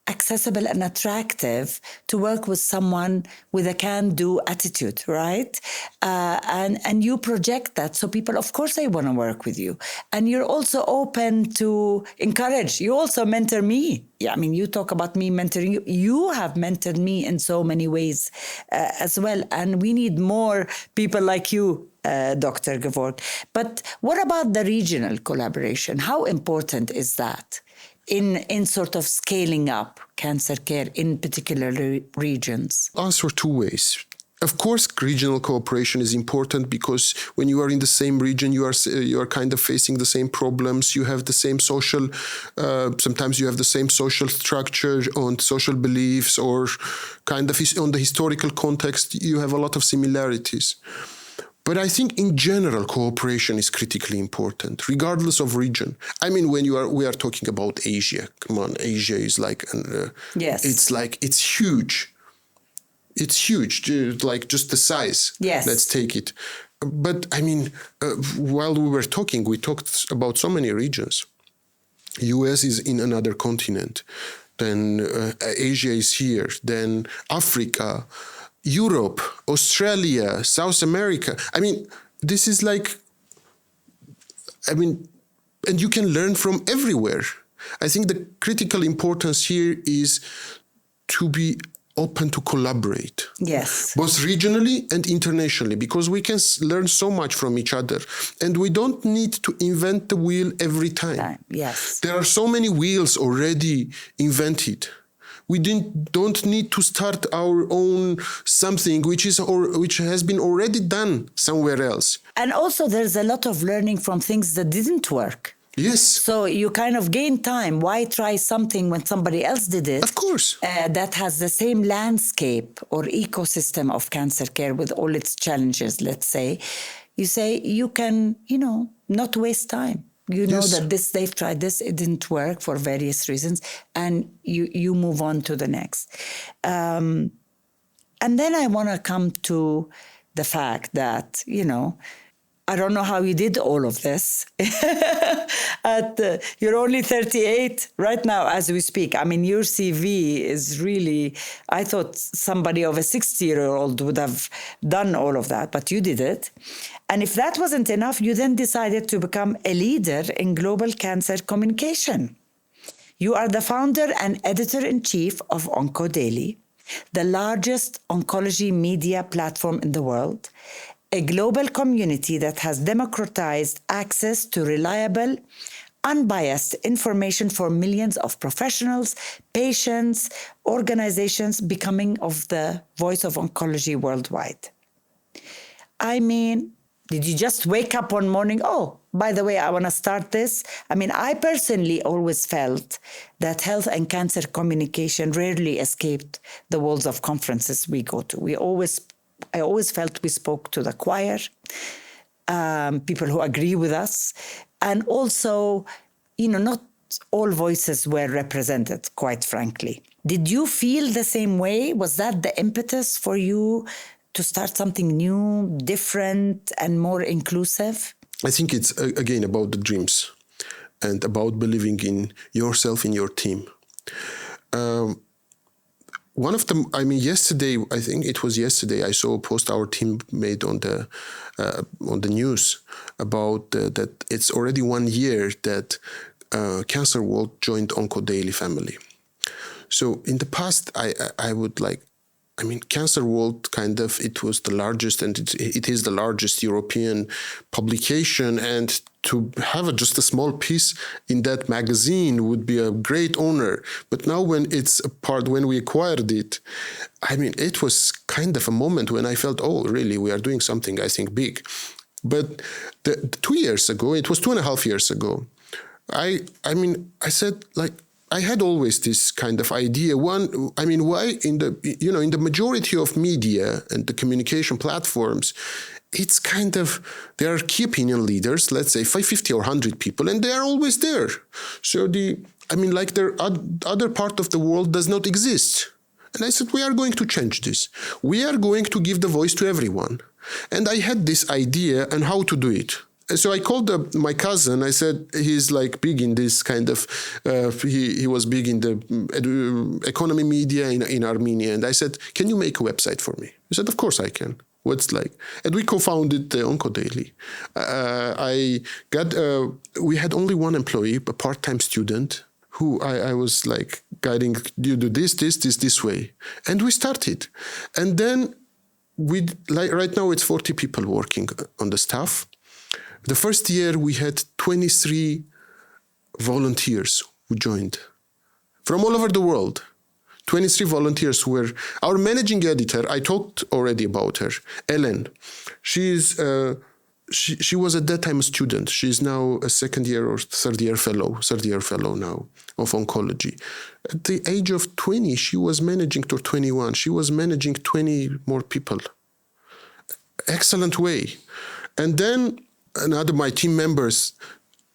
accessible and attractive to work with someone with a can-do attitude, right? And you project that. So people, of course, they want to work with you. And you're also open to encourage. You also mentor me. Yeah, you talk about me mentoring you. You have mentored me in so many ways as well. And we need more people like you, Dr. Gevorg. But what about the regional collaboration? How important is that in sort of scaling up cancer care in particular regions? Answer two ways. Of course, regional cooperation is important, because when you are in the same region, you are kind of facing the same problems. You have the same social, sometimes you have the same social structure on social beliefs, or kind of on the historical context, you have a lot of similarities. But I think in general, cooperation is critically important, regardless of region. When we are talking about Asia, come on, Asia is like, yes, it's huge. It's huge, like just the size. Yes. Let's take it. But while we talked about so many regions. US is in another continent. Then Asia is here. Then Africa, Europe, Australia, South America. This is like, and you can learn from everywhere. I think the critical importance here is to be open to collaborate. Yes. Both regionally and internationally, because we can learn so much from each other. And we don't need to invent the wheel every time. Yes. There are so many wheels already invented. We don't need to start our own something which has been already done somewhere else. And also there's a lot of learning from things that didn't work. Yes. So you kind of gain time. Why try something when somebody else did it? Of course. That has the same landscape or ecosystem of cancer care with all its challenges, let's say. You say you can, not waste time. You know that they've tried this, it didn't work for various reasons, and you move on to the next. And then I want to come to the fact that, I don't know how you did all of this. You're only 38 right now as we speak. I mean, your CV is really, I thought somebody of a 60-year-old would have done all of that, but you did it. And if that wasn't enough, you then decided to become a leader in global cancer communication. You are the founder and editor-in-chief of OncoDaily, the largest oncology media platform in the world, a global community that has democratized access to reliable, unbiased information for millions of professionals, patients, organizations, becoming of the voice of oncology worldwide. I mean, did you just wake up one morning, oh, by the way, I want to start this? I mean, I personally always felt that health and cancer communication rarely escaped the walls of conferences we go to. I always felt we spoke to the choir, people who agree with us, and also, not all voices were represented, quite frankly. Did you feel the same way? Was that the impetus for you to start something new, different, and more inclusive? I think it's, again, about the dreams and about believing in yourself, in your team. One of them, yesterday, I think it was yesterday, I saw a post our team made on the news about that it's already 1 year that Cancer World joined OncoDaily family. So in the past, I would like, Cancer World it was the largest, and it is the largest European publication, and to have just a small piece in that magazine would be a great honor. But now when we acquired it, it was kind of a moment when I felt, oh, really, we are doing something, I think, big. But 2 years ago, it was 2.5 years ago, I said, I had always this kind of idea. Why in the majority of media and the communication platforms, it's there are key opinion leaders, let's say 50 or 100 people, and they are always there. So the other part of the world does not exist. And I said, we are going to change this. We are going to give the voice to everyone. And I had this idea and how to do it. So I called my cousin. I said, he's big in this he was big in the economy media in Armenia. And I said, can you make a website for me? He said, of course I can. What's And we co-founded OncoDaily. We had only one employee, a part-time student, who I was guiding, you do this way. And we started. And then right now it's 40 people working on the staff. The first year we had 23 volunteers who joined from all over the world. 23 volunteers who were our managing editor. I talked already about her, Ellen. She was at that time a student. She's now a second year or third year fellow now of oncology. At the age of 20, she was managing, to 21, she was managing 20 more people. Excellent way. And then my team members,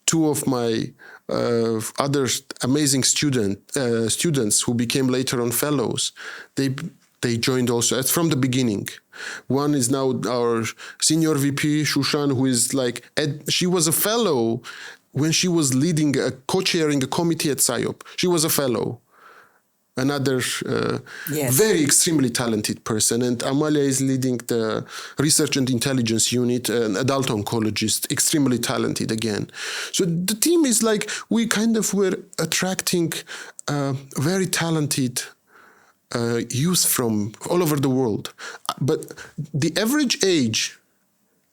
two of my other amazing students who became later on fellows, they joined also from the beginning. One is now our senior VP, Shushan, who is she was a fellow when she was co-chairing a committee at PSYOP. She was a fellow. Another very extremely talented person. And Amalia is leading the research and intelligence unit, an adult oncologist, extremely talented again. So the team is we were attracting very talented youth from all over the world. But the average age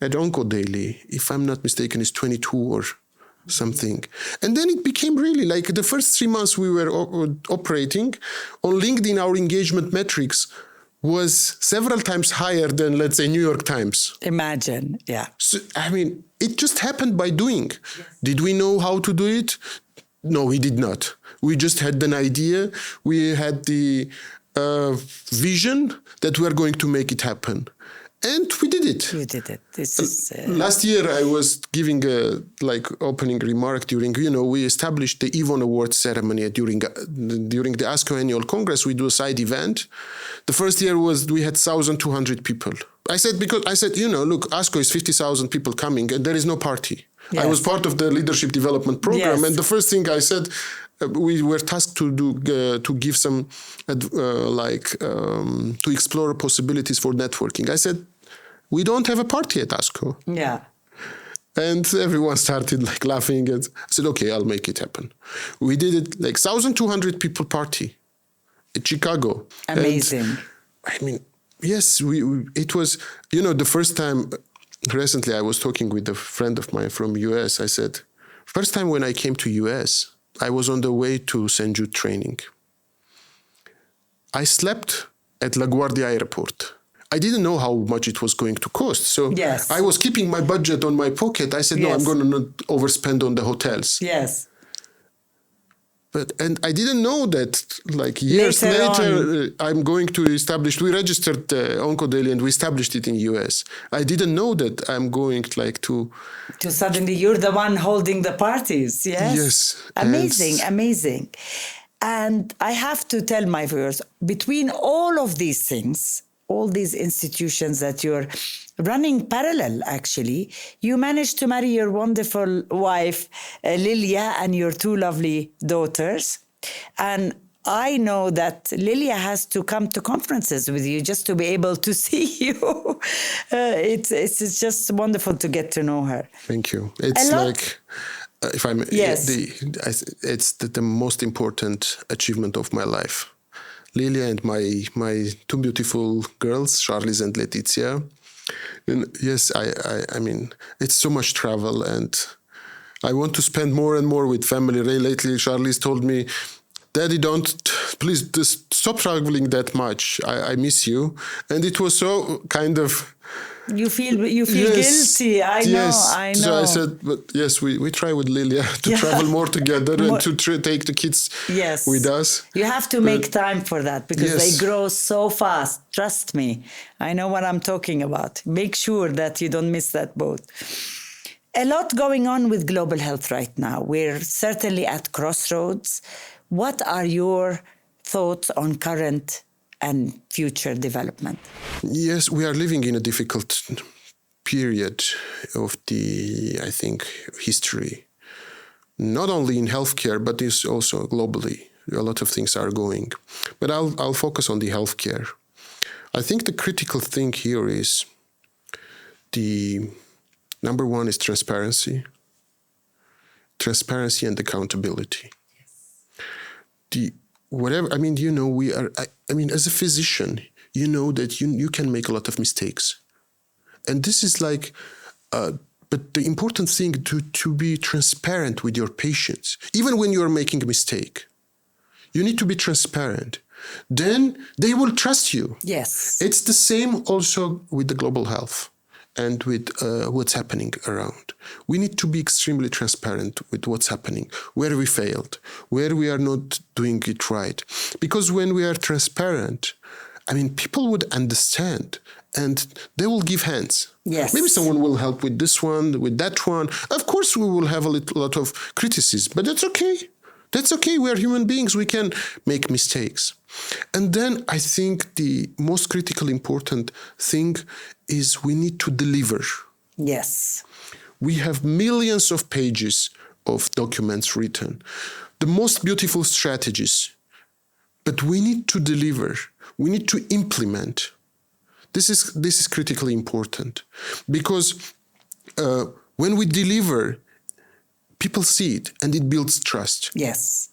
at OncoDaily, if I'm not mistaken, is 22 or something. And then it became really the first 3 months we were operating on LinkedIn, our engagement metrics was several times higher than, let's say, New York Times. Imagine, yeah. So, it just happened by doing. Yes. Did we know how to do it? No, we did not. We just had an idea. We had the vision that we are going to make it happen. And we did it. You did it. This is Last year, I was giving a opening remark during, we established the Yvonne Award ceremony during the ASCO annual congress. We do a side event. The first year we had 1,200 people. I said, look, ASCO is 50,000 people coming and there is no party. Yes. I was part of the leadership development program. Yes. And the first thing I said, we were tasked to give some, to explore possibilities for networking. I said, we don't have a party at ASCO. Yeah. And everyone started laughing. And I said, okay, I'll make it happen. We did it 1,200 people party in Chicago. Amazing. And, yes, it was, the first time, recently I was talking with a friend of mine from US. I said, first time when I came to US, I was on the way to St. Jude training. I slept at LaGuardia Airport. I didn't know how much it was going to cost. So yes. I was keeping my budget on my pocket. I said, no, yes. I'm going to not overspend on the hotels. Yes. And I didn't know that years later I'm going to establish, we registered OncoDaily and we established it in US. I didn't know that I'm going to suddenly you're the one holding the parties. Yes. Yes. Amazing. And I have to tell my viewers, between all of these things, all these institutions that you're running parallel, actually, you managed to marry your wonderful wife, Lilia, and your two lovely daughters. And I know that Lilia has to come to conferences with you just to be able to see you. It's just wonderful to get to know her. Thank you. It's if I'm, yes. It's the most important achievement of my life. Lilia and my two beautiful girls, Charlize and Letizia. And yes, I mean, it's so much travel and I want to spend more and more with family. Lately, Charlize told me, Daddy, please just stop traveling that much. I miss you. And it was so kind of... You feel yes, guilty. I know. So I said, but yes, we try with Lilia to travel more together and to take the kids with us. You have to make time for that because they grow so fast. Trust me. I know what I'm talking about. Make sure that you don't miss that boat. A lot going on with global health right now. We're certainly at crossroads. What are your thoughts on current and future development? Yes, we are living in a difficult period of I think, history. Not only in healthcare, but it's also globally. A lot of things are going. But I'll focus on the healthcare. I think the critical thing here is number one is transparency. Transparency and accountability. We are, as a physician, you know that you can make a lot of mistakes. And this is but the important thing to be transparent with your patients, even when you're making a mistake, you need to be transparent. Then they will trust you. Yes. It's the same also with the global health and with what's happening around. We need to be extremely transparent with what's happening, where we failed, where we are not doing it right. Because when we are transparent, people would understand and they will give hands. Yes. Maybe someone will help with this one, with that one. Of course, we will have a lot of criticism, but that's okay. That's okay. We are human beings. We can make mistakes. And then I think the most critical important thing is we need to deliver. Yes. We have millions of pages of documents written, the most beautiful strategies, but we need to deliver. We need to implement. This is critically important because when we deliver, people see it and it builds trust. Yes.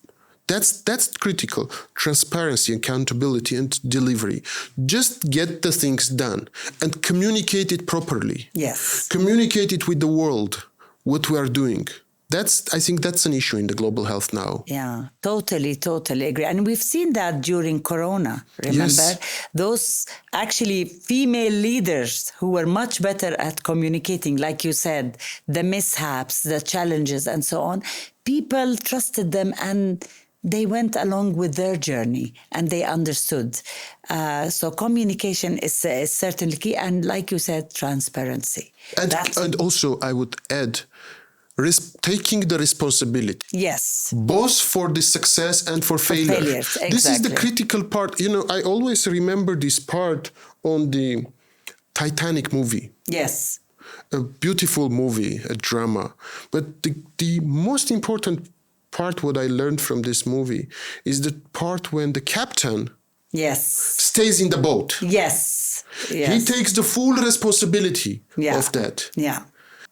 That's critical. Transparency, accountability, and delivery. Just get the things done and communicate it properly. Yes. Communicate it with the world, what we are doing. I think that's an issue in the global health now. Yeah, totally agree. And we've seen that during Corona, remember? Yes. Those actually female leaders who were much better at communicating, like you said, the mishaps, the challenges, and so on. People trusted them and they went along with their journey and they understood. So communication is certainly key. And like you said, transparency. And also, I would add, taking the responsibility. Yes. Both for the success and for failure. Failures, exactly. This is the critical part. I always remember this part on the Titanic movie. Yes. A beautiful movie, a drama. But the most important part, what I learned from this movie, is the part when the captain stays in the boat. Yes. He takes the full responsibility of that. Yeah.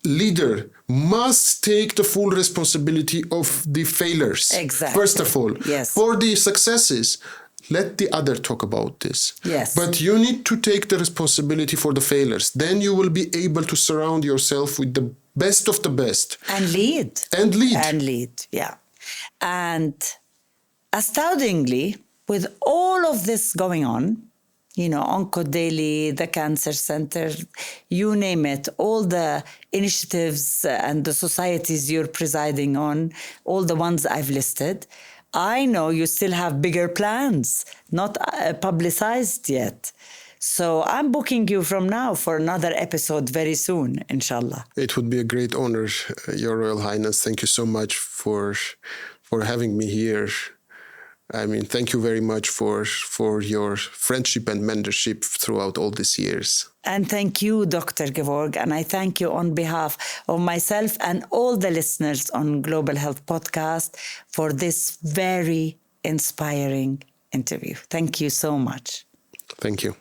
Leader must take the full responsibility of the failures. Exactly. First of all. Yes. For the successes, let the other talk about this. Yes. But you need to take the responsibility for the failures. Then you will be able to surround yourself with the best of the best. And lead. Yeah. And astoundingly, with all of this going on, OncoDaily, the Cancer Center, you name it, all the initiatives and the societies you're presiding on, all the ones I've listed, I know you still have bigger plans, not publicized yet. So I'm booking you from now for another episode very soon, inshallah. It would be a great honor, Your Royal Highness. Thank you so much for having me here. I mean, thank you very much for your friendship and mentorship throughout all these years. And thank you, Dr. Gevorg. And I thank you on behalf of myself and all the listeners on Global Health Podcast for this very inspiring interview. Thank you so much. Thank you.